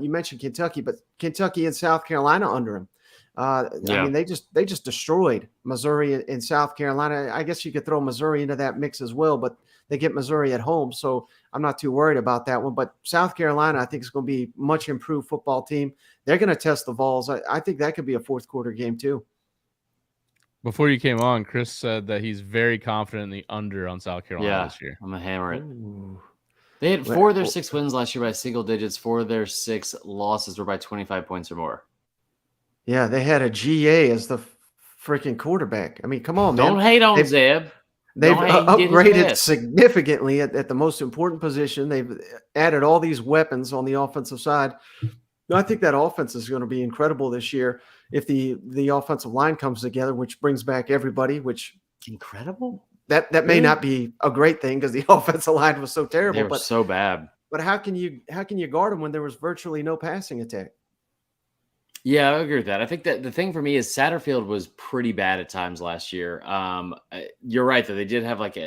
You mentioned Kentucky, but Kentucky and South Carolina under them. I mean, they just destroyed Missouri and South Carolina. I guess you could throw Missouri into that mix as well, but they get Missouri at home, so I'm not too worried about that one. But South Carolina, I think, is going to be a much improved football team. They're going to test the Vols. I think that could be a fourth quarter game too. Before you came on, Chris said that he's very confident in the under on South Carolina this year. I'm going to hammer it. Ooh. They had 4 of their 6 wins last year by single digits. 4 of their 6 losses were by 25 points or more. Yeah, they had a GA as the freaking quarterback. I mean, come on, man. Don't hate on Zeb. They've upgraded significantly at the most important position. They've added all these weapons on the offensive side. I think that offense is going to be incredible this year if the offensive line comes together, which brings back everybody, which incredible. That may not be a great thing because the offensive line was so terrible. They were so bad. But how can you guard them when there was virtually no passing attack? Yeah, I agree with that. I think that the thing for me is Satterfield was pretty bad at times last year. You're right though; they did have like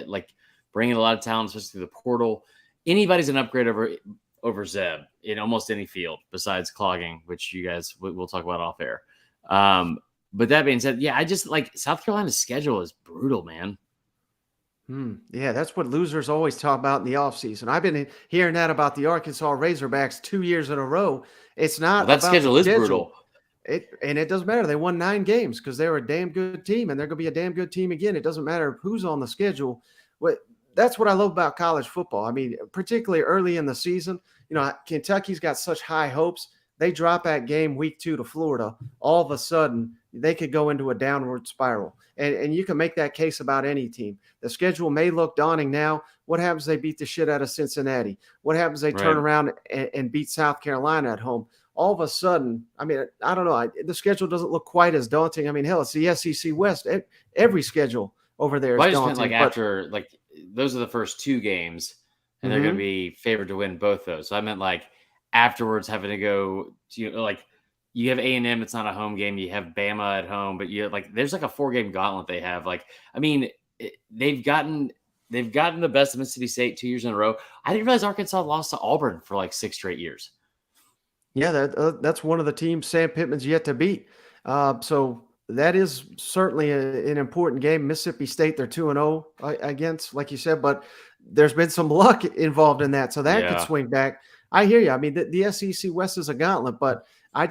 bringing a lot of talent, especially through the portal. Anybody's an upgrade over Zeb in almost any field besides clogging, which you guys we'll talk about off air. But that being said, yeah, I just like South Carolina's schedule is brutal, man. Yeah, that's what losers always talk about in the offseason. I've been hearing that about the Arkansas Razorbacks 2 years in a row. It's not That about schedule the is schedule. brutal. It doesn't matter. They won 9 games because they were a damn good team, and they're going to be a damn good team again. It doesn't matter who's on the schedule. That's what I love about college football. I mean, particularly early in the season, Kentucky's got such high hopes. They drop that game week 2 to Florida. All of a sudden, they could go into a downward spiral. And you can make that case about any team. The schedule may look daunting now. What happens if they beat the shit out of Cincinnati? What happens if they turn around and beat South Carolina at home? All of a sudden, I mean, I don't know. The schedule doesn't look quite as daunting. I mean, hell, it's the SEC West. Every schedule over there is daunting. Meant after those are the first 2 games, and they're going to be favored to win both those. So I meant afterwards having to go to you have A&M. It's not a home game. You have Bama at home, but there's a 4-game gauntlet they have. They've gotten the best of Mississippi State 2 years in a row. I didn't realize Arkansas lost to Auburn for 6 straight years. Yeah, that's one of the teams Sam Pittman's yet to beat. So that is certainly an important game. Mississippi State, they're 2-0 against, like you said, but there's been some luck involved in that, so that could swing back. I hear you. I mean, the SEC West is a gauntlet, but I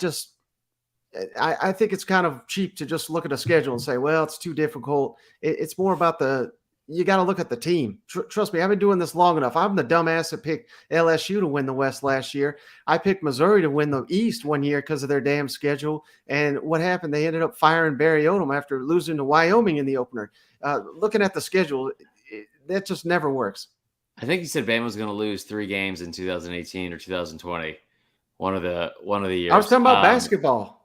think it's kind of cheap to just look at a schedule and say, well, it's too difficult. It's more about you got to look at the team. Trust me, I've been doing this long enough. I'm the dumbass that picked LSU to win the West last year. I picked Missouri to win the East one year because of their damn schedule. And what happened? They ended up firing Barry Odom after losing to Wyoming in the opener. Looking at the schedule, that just never works. I think you said Bama was going to lose 3 games in 2018 or 2020. One of the years. I was talking about basketball.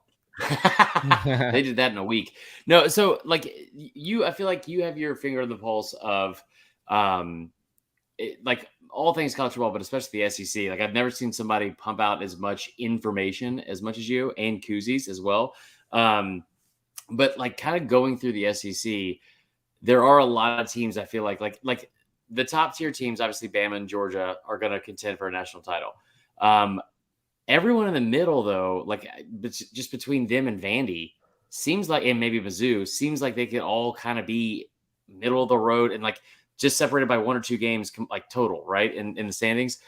They did that in a week. No, so I feel like you have your finger on the pulse of all things college football, but especially the SEC. I've never seen somebody pump out as much information as much as you, and koozies as well. But kind of going through the SEC, there are a lot of teams I feel like the top tier teams, obviously Bama and Georgia, are going to contend for a national title. Everyone in the middle, though, just between them and Vandy, seems like, and maybe Mizzou, seems like they could all kind of be middle of the road and just separated by 1 or 2 games, total, right? In the standings.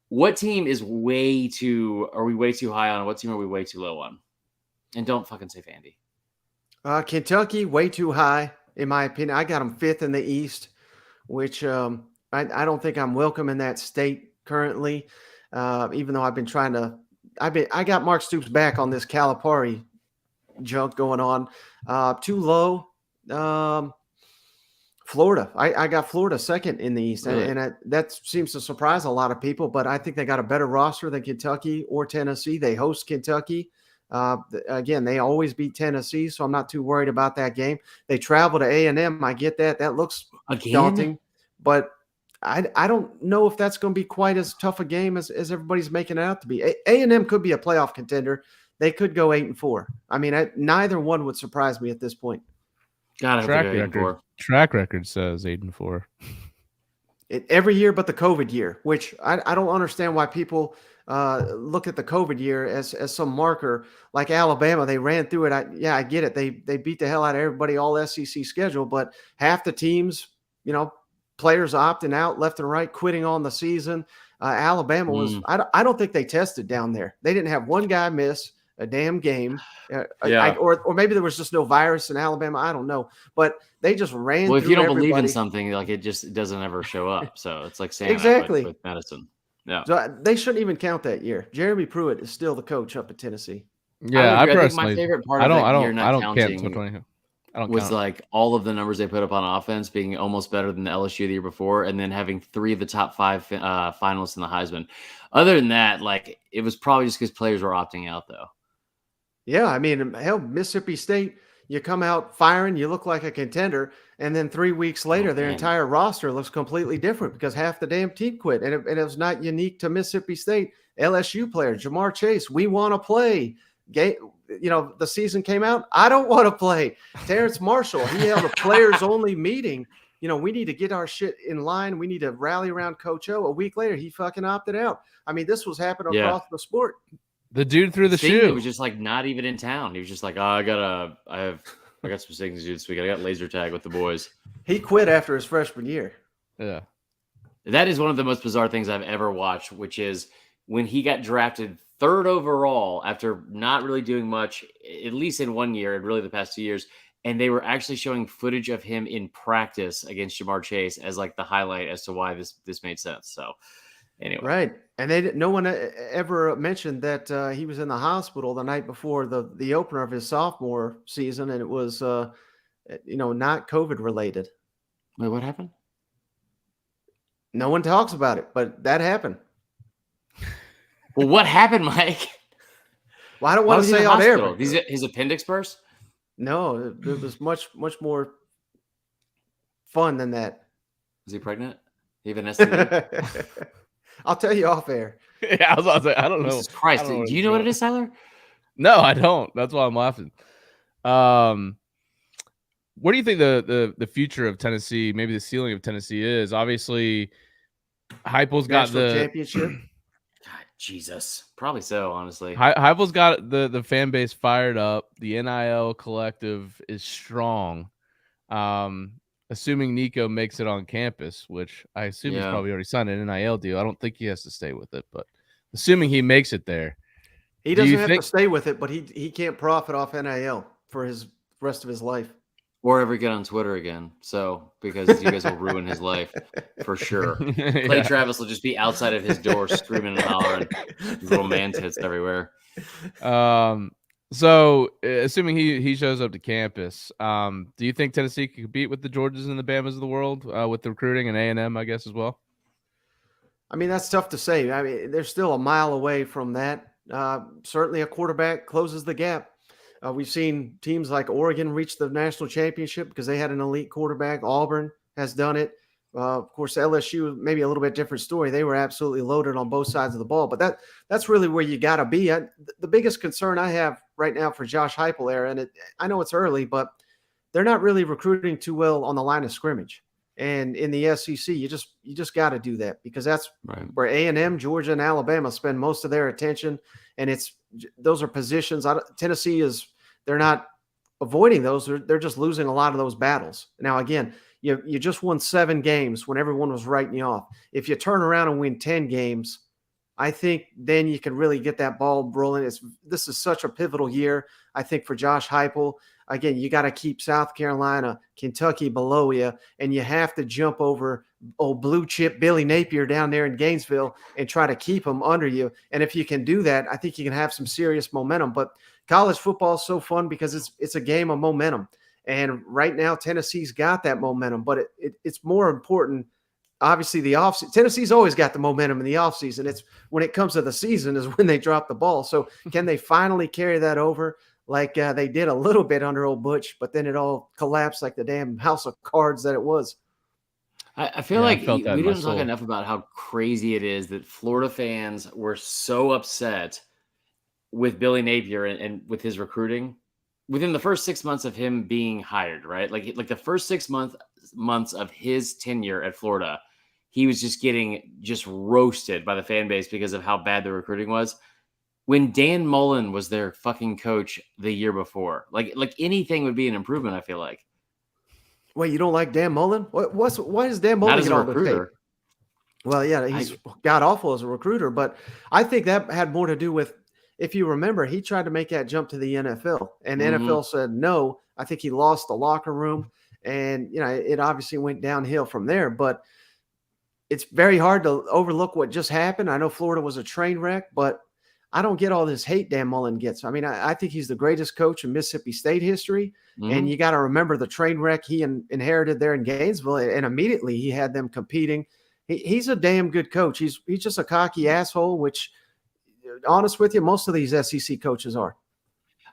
What team are we way too high on? What team are we way too low on? And don't fucking say Vandy. Kentucky, way too high, in my opinion. I got them 5th in the East, which I don't think I'm welcome in that state currently. Even though I've been trying to, I got Mark Stoops back on this Calipari junk going on. Too low. Florida. I got Florida 2nd in the East, really? and that seems to surprise a lot of people, but I think they got a better roster than Kentucky or Tennessee. They host Kentucky. Again, they always beat Tennessee, so I'm not too worried about that game. They travel to A&M. I get that. That looks daunting, but I don't know if that's going to be quite as tough a game as everybody's making it out to be. A&M could be a playoff contender. They could go 8-4. I mean, neither one would surprise me at this point. Track record says 8-4. Every year but the COVID year, which I don't understand why people look at the COVID year as some marker. Like Alabama, they ran through it. I get it. They beat the hell out of everybody, all SEC schedule, but half the teams, players opting out left and right, quitting on the season. Alabama was I don't think they tested down there. They didn't have one guy miss a damn game. Or maybe there was just no virus in Alabama. I don't know. But they just ran through if you don't everybody. believe in something, it doesn't ever show up. So it's like saying exactly with medicine. Yeah. So they shouldn't even count that year. Jeremy Pruitt is still the coach up at Tennessee. Yeah, I think my favorite part of that year not counting was count. All of the numbers they put up on offense being almost better than the LSU the year before, and then having 3 of the top 5 finalists in the Heisman. Other than that, it was probably just because players were opting out, though. Yeah, I mean, hell, Mississippi State, you come out firing, you look like a contender, and then 3 weeks later, their entire roster looks completely different because half the damn team quit. And it was not unique to Mississippi State. LSU player, Jamar Chase, we want to play. the season came out. I don't want to play. Terrence Marshall, he held a players only meeting. We need to get our shit in line. We need to rally around Coach O. A week later, he fucking opted out. I mean, this was happening across the sport. The dude threw the shoe. He was just like not even in town. He was just like, I got some things to do this week. I got laser tag with the boys. He quit after his freshman year. Yeah. That is one of the most bizarre things I've ever watched, which is when he got drafted 3rd overall after not really doing much, at least in 1 year and really the past 2 years. And they were actually showing footage of him in practice against Jamar Chase as like the highlight as to why this made sense. So anyway. Right. And no one ever mentioned that he was in the hospital the night before the opener of his sophomore season. And it was, not COVID related. Wait, what happened? No one talks about it, but that happened. Well, what happened, Mike? Well, I don't want to say on air. His appendix burst? No, it was much, much more fun than that. Was he pregnant? He have an STD? I'll tell you off air. Yeah, I was about to say, I don't know. Jesus Christ. Do you know what it is, Tyler? No, I don't. That's why I'm laughing. What do you think the future of Tennessee, maybe the ceiling of Tennessee is? Obviously, Heupel's got the championship. God, Jesus. Probably so, honestly. Heupel's got the fan base fired up. The NIL collective is strong. Assuming Nico makes it on campus, which I assume he's probably already signed an NIL deal. I don't think he has to stay with it, but assuming he makes it there. He doesn't have to stay with it, but he can't profit off NIL for his rest of his life. Or ever get on Twitter again. So, because you guys will ruin his life for sure. Clay Travis will just be outside of his door screaming and hollering. Little man tits everywhere. So, assuming he shows up to campus, do you think Tennessee can compete with the Georgias and the Bamas of the world with the recruiting and A&M, I guess, as well? I mean, that's tough to say. I mean, they're still a mile away from that. Certainly a quarterback closes the gap. We've seen teams like Oregon reach the national championship because they had an elite quarterback. Auburn has done it. Of course, LSU, maybe a little bit different story. They were absolutely loaded on both sides of the ball. But that's really where you got to be. The biggest concern I have right now for Josh Heupel there, and I know it's early, but they're not really recruiting too well on the line of scrimmage. And in the SEC, you just got to do that because that's where A&M, Georgia, and Alabama spend most of their attention. And those are positions. Tennessee they're not avoiding those. They're just losing a lot of those battles. Now, again, you just won 7 games when everyone was writing you off. If you turn around and win 10 games, I think then you can really get that ball rolling. This is such a pivotal year, I think, for Josh Heupel. Again, you got to keep South Carolina, Kentucky below you, and you have to jump over old blue chip Billy Napier down there in Gainesville and try to keep them under you. And if you can do that, I think you can have some serious momentum. But college football is so fun because it's a game of momentum. And right now, Tennessee's got that momentum, but it's more important. Obviously, the offseason. Tennessee's always got the momentum in the offseason. It's when it comes to the season is when they drop the ball. So can they finally carry that over like they did a little bit under old Butch, but then it all collapsed like the damn house of cards that it was? I feel like we didn't talk enough about how crazy it is that Florida fans were so upset with Billy Napier and with his recruiting within the first 6 months of him being hired, right? Like the first 6 months of his tenure at Florida, he was just getting roasted by the fan base because of how bad the recruiting was. When Dan Mullen was their fucking coach the year before, like anything would be an improvement, I feel like. Wait, you don't like Dan Mullen? Why is Dan Mullen not as a recruiter? Well, yeah, he's god awful as a recruiter, but I think that had more to do with, if you remember, he tried to make that jump to the NFL, and the NFL said no. I think he lost the locker room, and it obviously went downhill from there. But it's very hard to overlook what just happened. I know Florida was a train wreck, but I don't get all this hate Dan Mullen gets. I mean, I think he's the greatest coach in Mississippi State history, and you got to remember the train wreck he inherited there in Gainesville, and immediately he had them competing. He's a damn good coach. He's just a cocky asshole, which, honest with you, most of these SEC coaches are.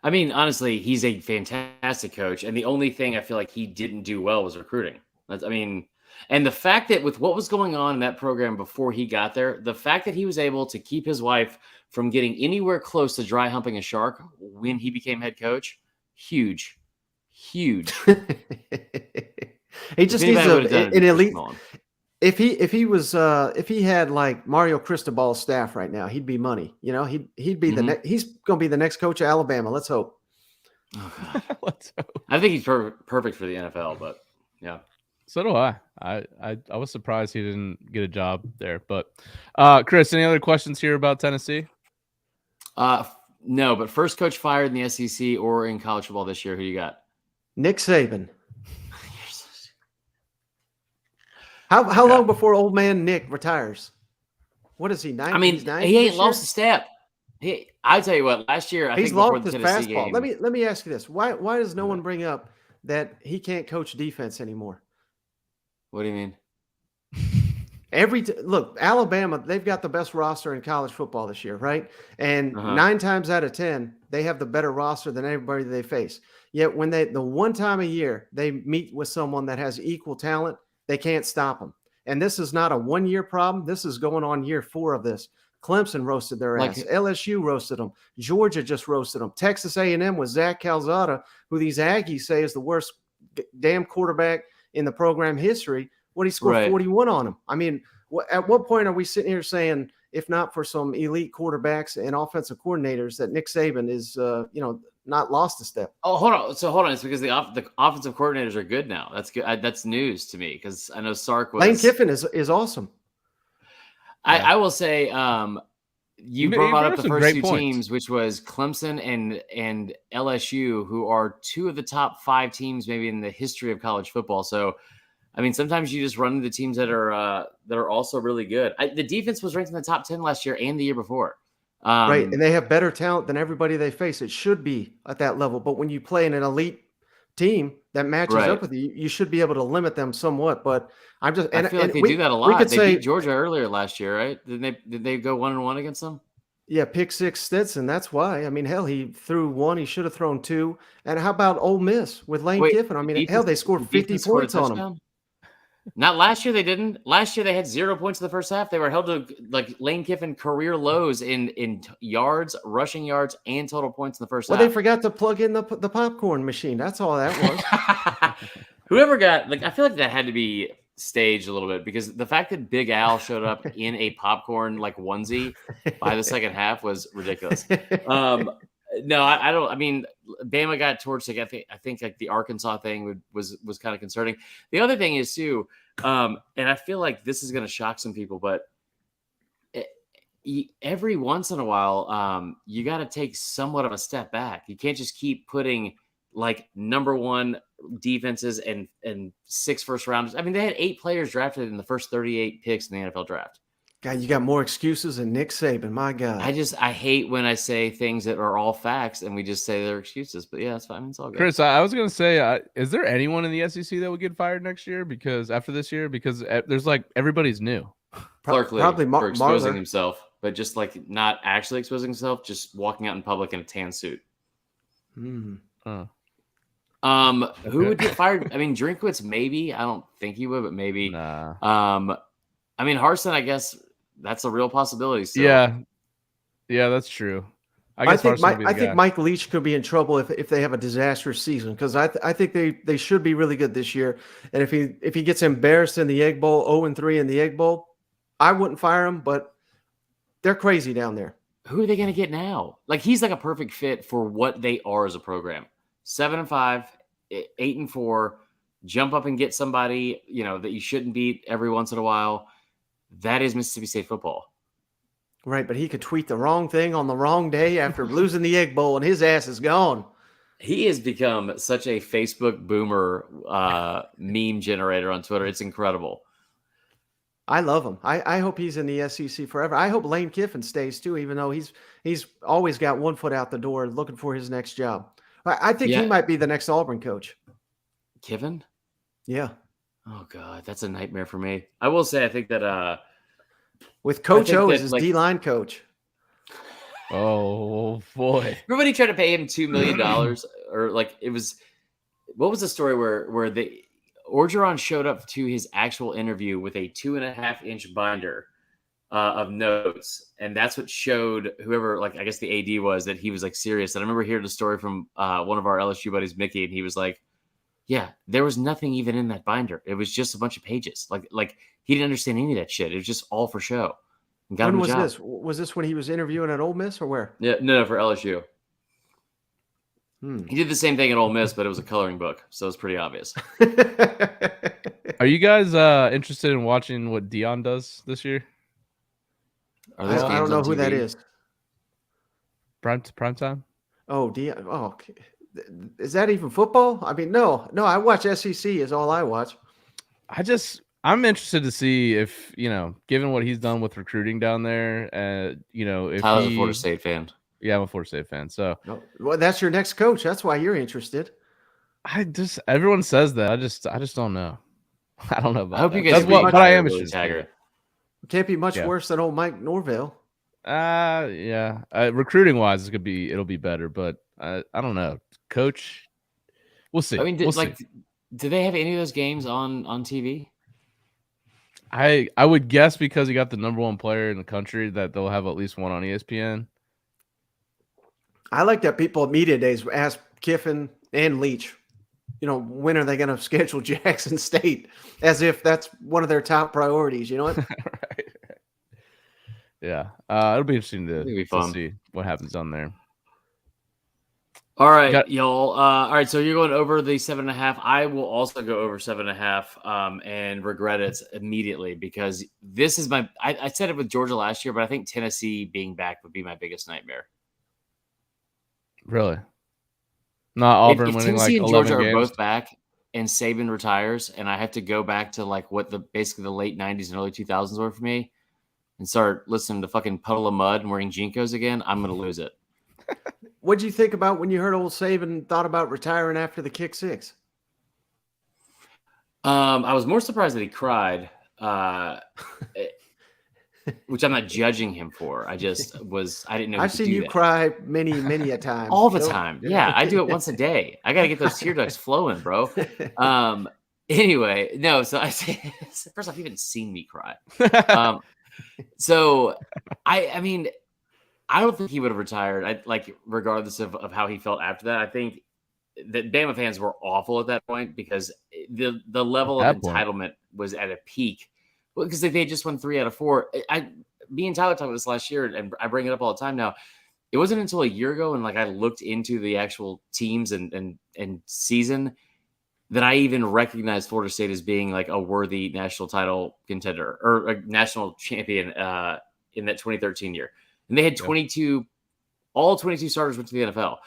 I mean, honestly, he's a fantastic coach, and the only thing I feel like he didn't do well was recruiting. And the fact that with what was going on in that program before he got there, the fact that he was able to keep his wife from getting anywhere close to dry humping a shark when he became head coach, huge. He just needs an elite. If he had like Mario Cristobal's staff right now, he'd be money. You know, he'd be he's going to be the next coach of Alabama. Let's hope. Oh, God. Let's hope. I think he's perfect for the NFL, but yeah. So do I. I was surprised he didn't get a job there. But Chris, any other questions here about Tennessee? No, but first coach fired in the SEC or in college football this year, who you got? Nick Saban. How long before old man Nick retires? What is he, 90s? I mean, he ain't lost a step. I tell you what, last year he's lost his fastball. Let me ask you this: Why does no one bring up that he can't coach defense anymore? What do you mean? Look, Alabama, they've got the best roster in college football this year, right? And 9 times out of 10, they have the better roster than everybody they face. Yet when the one time a year they meet with someone that has equal talent, they can't stop them. And this is not a 1-year problem. This is going on year 4 of this. Clemson roasted their ass. LSU roasted them. Georgia just roasted them. Texas A&M with Zach Calzada, who these Aggies say is the worst damn quarterback in the program history. What he scored 41 on him. I mean, at what point are we sitting here saying, if not for some elite quarterbacks and offensive coordinators, that Nick Saban is, not lost a step? Oh, hold on. So hold on. It's because the offensive coordinators are good now. That's good. That's news to me because I know Sark was. Lane Kiffin is awesome. I will say you brought up the first 2 teams, which was Clemson and LSU, who are 2 of the top 5 teams maybe in the history of college football. So, I mean, sometimes you just run into teams that are also really good. The defense was ranked in the top 10 last year and the year before. Right, and they have better talent than everybody they face. It should be at that level. But when you play in an elite team that matches up with you, you should be able to limit them somewhat. But I feel like they do that a lot. They beat Georgia earlier last year, right? Did they go 1-1 against them? Yeah, pick 6 Stetson. That's why. I mean, hell, he threw 1. He should have thrown 2. And how about Ole Miss with Lane Kiffin? I mean, hell, they scored 50 points on him. Not last year. They didn't. Last year they had 0 points in the first half. They were held to like Lane Kiffin career lows in yards, rushing yards, and total points in the first half. Well, they forgot to plug in the popcorn machine. That's all that was. Whoever got I feel like that had to be staged a little bit because the fact that Big Al showed up in a popcorn onesie by the second half was ridiculous. No, I don't. I mean, Bama got torched. I think like the Arkansas thing was kind of concerning. The other thing is too, and I feel like this is going to shock some people, but every once in a while, you got to take somewhat of a step back. You can't just keep putting like number 1 defenses and 6 first rounders. I mean, they had 8 players drafted in the first 38 picks in the NFL draft. God, you got more excuses than Nick Saban. My God. I hate when I say things that are all facts and we just say they're excuses. But yeah, it's fine. It's all good. Chris, I was going to say, is there anyone in the SEC that would get fired next year? Because after this year, because there's everybody's new. Probably for exposing himself, but just not actually exposing himself, just walking out in public in a tan suit. Hmm. Oh. Who would get fired? I mean, Drinkwitz, maybe. I don't think he would, but maybe. Nah. I mean, Harsin, I guess that's a real possibility. Still. Yeah, that's true. I think Mike Leach could be in trouble if they have a disastrous season because I think they should be really good this year. And if he gets embarrassed in the Egg Bowl, 0-3 in the Egg Bowl, I wouldn't fire him. But they're crazy down there. Who are they going to get now? He's a perfect fit for what they are as a program. 7-5, 8-4. Jump up and get somebody that you shouldn't beat every once in a while. That is Mississippi State football. Right, but he could tweet the wrong thing on the wrong day after losing the Egg Bowl, and his ass is gone. He has become such a Facebook boomer meme generator on Twitter. It's incredible. I love him. I hope he's in the SEC forever. I hope Lane Kiffin stays too, even though he's always got one foot out the door looking for his next job. I think he might be the next Auburn coach. Kiffin? Yeah. Oh, God, that's a nightmare for me. I will say I think that with Coach O as his D-line coach. Oh, boy. Everybody tried to pay him $2 million or it was – what was the story where Orgeron showed up to his actual interview with a 2.5-inch binder of notes, and that's what showed whoever, like, I guess the AD was, that he was like serious. And I remember hearing the story from one of our LSU buddies, Mickey, and he was like, "Yeah, there was nothing even in that binder. It was just a bunch of pages. Like he didn't understand any of that shit. It was just all for show." And got When him a was job. this? Was this when he was interviewing at Ole Miss or where? Yeah, no, for LSU. He did the same thing at Ole Miss, but it was a coloring book, so it's pretty obvious. Are you guys interested in watching what Dion does this year? Are I those don't games know on who that TV? is. Prime time? Oh, okay. Is that even football? I mean, no. I watch SEC is all I watch. I'm interested to see if, given what he's done with recruiting down there, if Tyler's a Florida State fan. Yeah, I'm a Florida State fan. So, well, that's your next coach. That's why you're interested. Everyone says that. I just don't know. I don't know about I hope that. you guys But I am Willie interested. Taggart. Can't be much Yeah. worse than old Mike Norvell. Yeah. Recruiting wise, it'll be better, but I don't know. Coach, we'll see. I mean, we'll see. do they have any of those games on TV? I would guess because he got the number one player in the country that they'll have at least one on ESPN. I like that people at media days ask Kiffin and Leach, when are they going to schedule Jackson State, as if that's one of their top priorities. You know what? Right. Yeah. It'll be interesting to see what happens on there. All right, y'all. All right, so you're going over the 7.5. I will also go over 7.5 and regret it immediately, because this is I said it with Georgia last year, but I think Tennessee being back would be my biggest nightmare. Really? Not Auburn if winning Tennessee like and 11 Georgia games? are both back and Saban retires, and I have to go back to like what basically the late 90s and early 2000s were for me, and start listening to fucking Puddle of Mud and wearing Jinkos again, I'm going to lose it. What did you think about when you heard old Saban thought about retiring after the kick six? I was more surprised that he cried, which I'm not judging him for. I just I didn't know. I've seen you cry many a time. All the time. Yeah, I do it once a day. I got to get those tear ducts flowing, bro. Anyway, no. So first off, you haven't seen me cry. So I mean, I don't think he would have retired. Regardless of how he felt after that. I think that Bama fans were awful at that point, because the level of entitlement was at a peak. Well, because they just won 3 out of 4. Me and Tyler talked about this last year, and I bring it up all the time now. It wasn't until a year ago, and I looked into the actual teams and season, that I even recognized Florida State as being like a worthy national title contender or a national champion in that 2013 year. And they had 22, all 22 starters went to the NFL.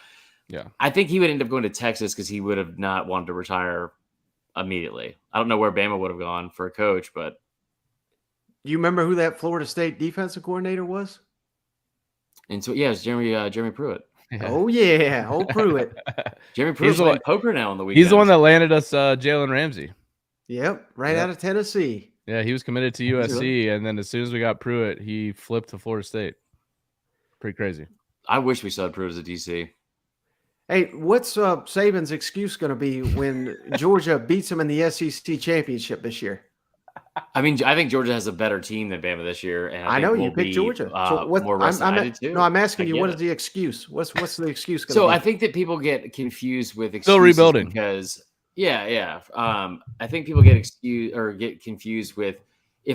Yeah. I think he would end up going to Texas because he would have not wanted to retire immediately. I don't know where Bama would have gone for a coach, but. You remember who that Florida State defensive coordinator was? And so, yeah, it's Jeremy Pruitt. Yeah. Oh, yeah. Oh, Pruitt. Jeremy Pruitt's playing poker now on the weekend. He's the one that landed us Jalen Ramsey. Yep. Out of Tennessee. Yeah, he was committed to USC, and then as soon as we got Pruitt, he flipped to Florida State. Pretty crazy. I wish we saw Pruitt as a DC. Hey, what's Saban's excuse going to be when Georgia beats him in the SEC championship this year? I mean, I think Georgia has a better team than Bama this year, and I know think you picked Georgia. So what? More too. No, I'm asking you, what is the excuse? What's the excuse going to So be? I think that people get confused with excuses still rebuilding because I think people get confused with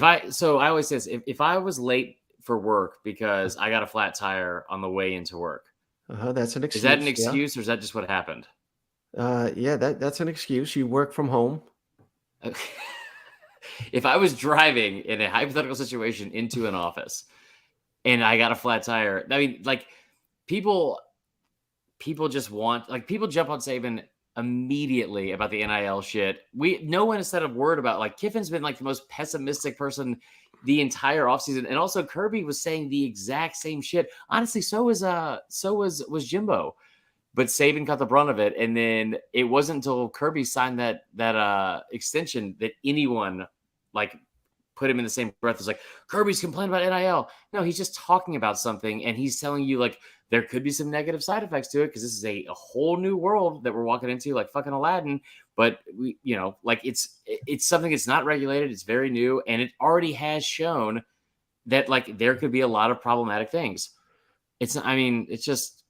I always say this, if I was late for work because I got a flat tire on the way into work. That's an excuse. Is that an excuse or is that just what happened? Yeah, that's an excuse. You work from home. If I was driving in a hypothetical situation into an office and I got a flat tire, I mean, people just want, people jump on Saban immediately about the NIL shit. No one has said a word about, Kiffin's been the most pessimistic person the entire offseason. And also Kirby was saying the exact same shit. Honestly, so was Jimbo. But Saban got the brunt of it. And then it wasn't until Kirby signed that extension that anyone put him in the same breath as Kirby's complaining about NIL. No, he's just talking about something, and he's telling you there could be some negative side effects to it because this is a whole new world that we're walking into, like fucking Aladdin. but we, like it's something that's not regulated. It's very new, and it already has shown that like there could be a lot of problematic things. It's just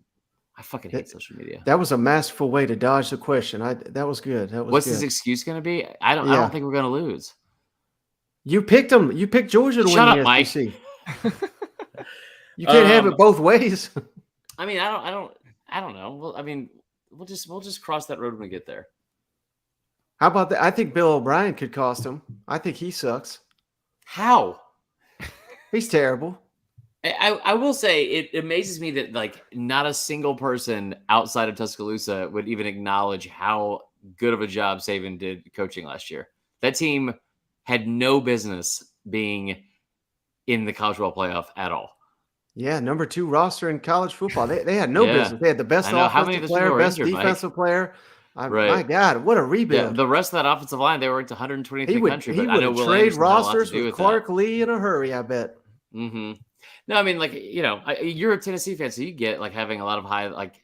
I fucking hate social media. That was a masterful way to dodge the question. That was good. What's his excuse going to be? I don't think we're going to lose. You picked them. You picked Georgia to Shut win up, the SEC. You can't have it both ways. I mean, I don't know. Well, I mean, we'll just cross that road when we get there. How about that? I think Bill O'Brien could cost him. I think he sucks. How? He's terrible. I will say it amazes me that like not a single person outside of Tuscaloosa would even acknowledge how good of a job Saban did coaching last year. That team had no business being in the college football playoff at all. Yeah, number 2 roster in college football. They had no business. They had the best offensive player, best defensive player. My God, what a rebuild! Yeah, the rest of that offensive line, they were ranked 123rd in the country. He but I know would Will trade Anderson had a lot to rosters do with Clark Lee in a hurry. I bet. Mm-hmm. No, I mean, like you're a Tennessee fan, so you get like having a lot of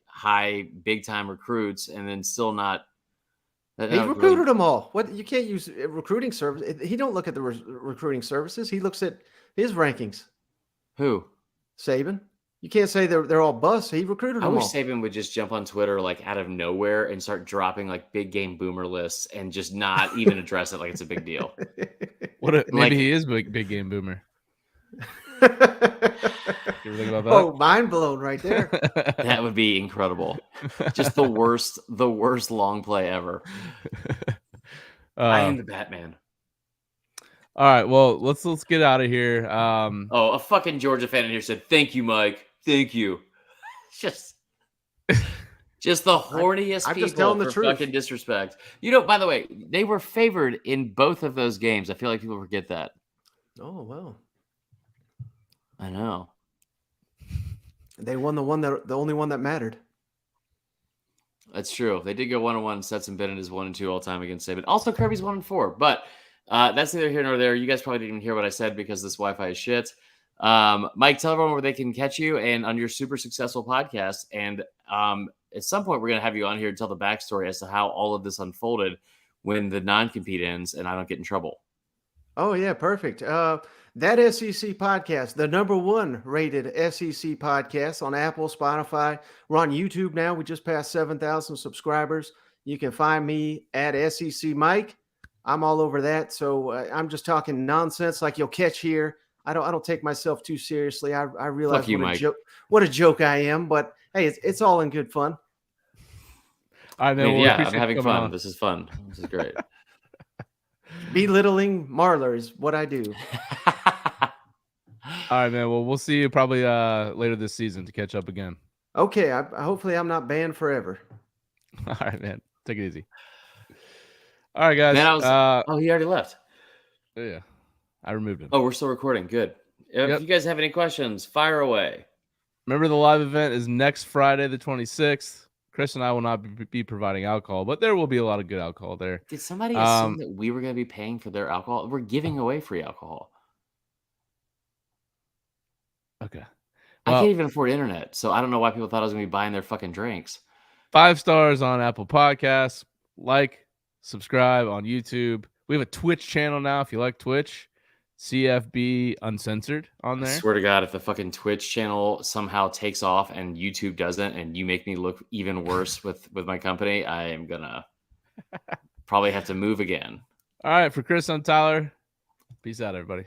high big time recruits, and then still not. He recruited them all. What you can't use recruiting service. He don't look at the recruiting services. He looks at his rankings. Who? Saban. You can't say they're all busts. He recruited them all. I wish Saban would just jump on Twitter like out of nowhere and start dropping like big game boomer lists and just not even address it like it's a big deal. Maybe he is big game boomer. You ever think about that? Oh, mind blown right there. That would be incredible. Just the worst long play ever. I am the Batman. All right, well, let's get out of here. A fucking Georgia fan in here said, "Thank you, Mike. Thank you." Just the horniest people for fucking disrespect. By the way, they were favored in both of those games. I feel like people forget that. Oh, well. I know. They won the only one that mattered. That's true. They did go 1-1. Stetson Bennett is 1-2 all time against Saban. Also, Kirby's 1-4. But that's neither here nor there. You guys probably didn't even hear what I said because this Wi-Fi is shit. Mike, tell everyone where they can catch you and on your super successful podcast. And at some point, we're going to have you on here to tell the backstory as to how all of this unfolded when the non-compete ends and I don't get in trouble. Oh, yeah, perfect. That SEC podcast, the number 1 rated SEC podcast on Apple, Spotify. We're on YouTube now. We just passed 7,000 subscribers. You can find me at SEC Mike. I'm all over that. So I'm just talking nonsense like you'll catch here. I don't take myself too seriously. I realize what a joke I am, but hey, it's all in good fun. I know. I'm having fun. On. This is fun. This is great. Belittling Marler is what I do. All right, man. Well, we'll see you probably later this season to catch up again. Okay. Hopefully I'm not banned forever. All right, man. Take it easy. All right, guys. Man, he already left. Yeah. I removed him. Oh, we're still recording. Good. If you guys have any questions, fire away. Remember, the live event is next Friday, the 26th. Chris and I will not be providing alcohol, but there will be a lot of good alcohol there. Did somebody assume that we were going to be paying for their alcohol? We're giving away free alcohol. Okay. Well, I can't even afford internet, so I don't know why people thought I was going to be buying their fucking drinks. 5 stars on Apple Podcasts. Like, subscribe on YouTube. We have a Twitch channel now if you like Twitch. CFB Uncensored on there. I swear to God, if the fucking Twitch channel somehow takes off and YouTube doesn't, and you make me look even worse with my company, I am gonna probably have to move again. All right, for Chris, I'm Tyler. Peace out, everybody.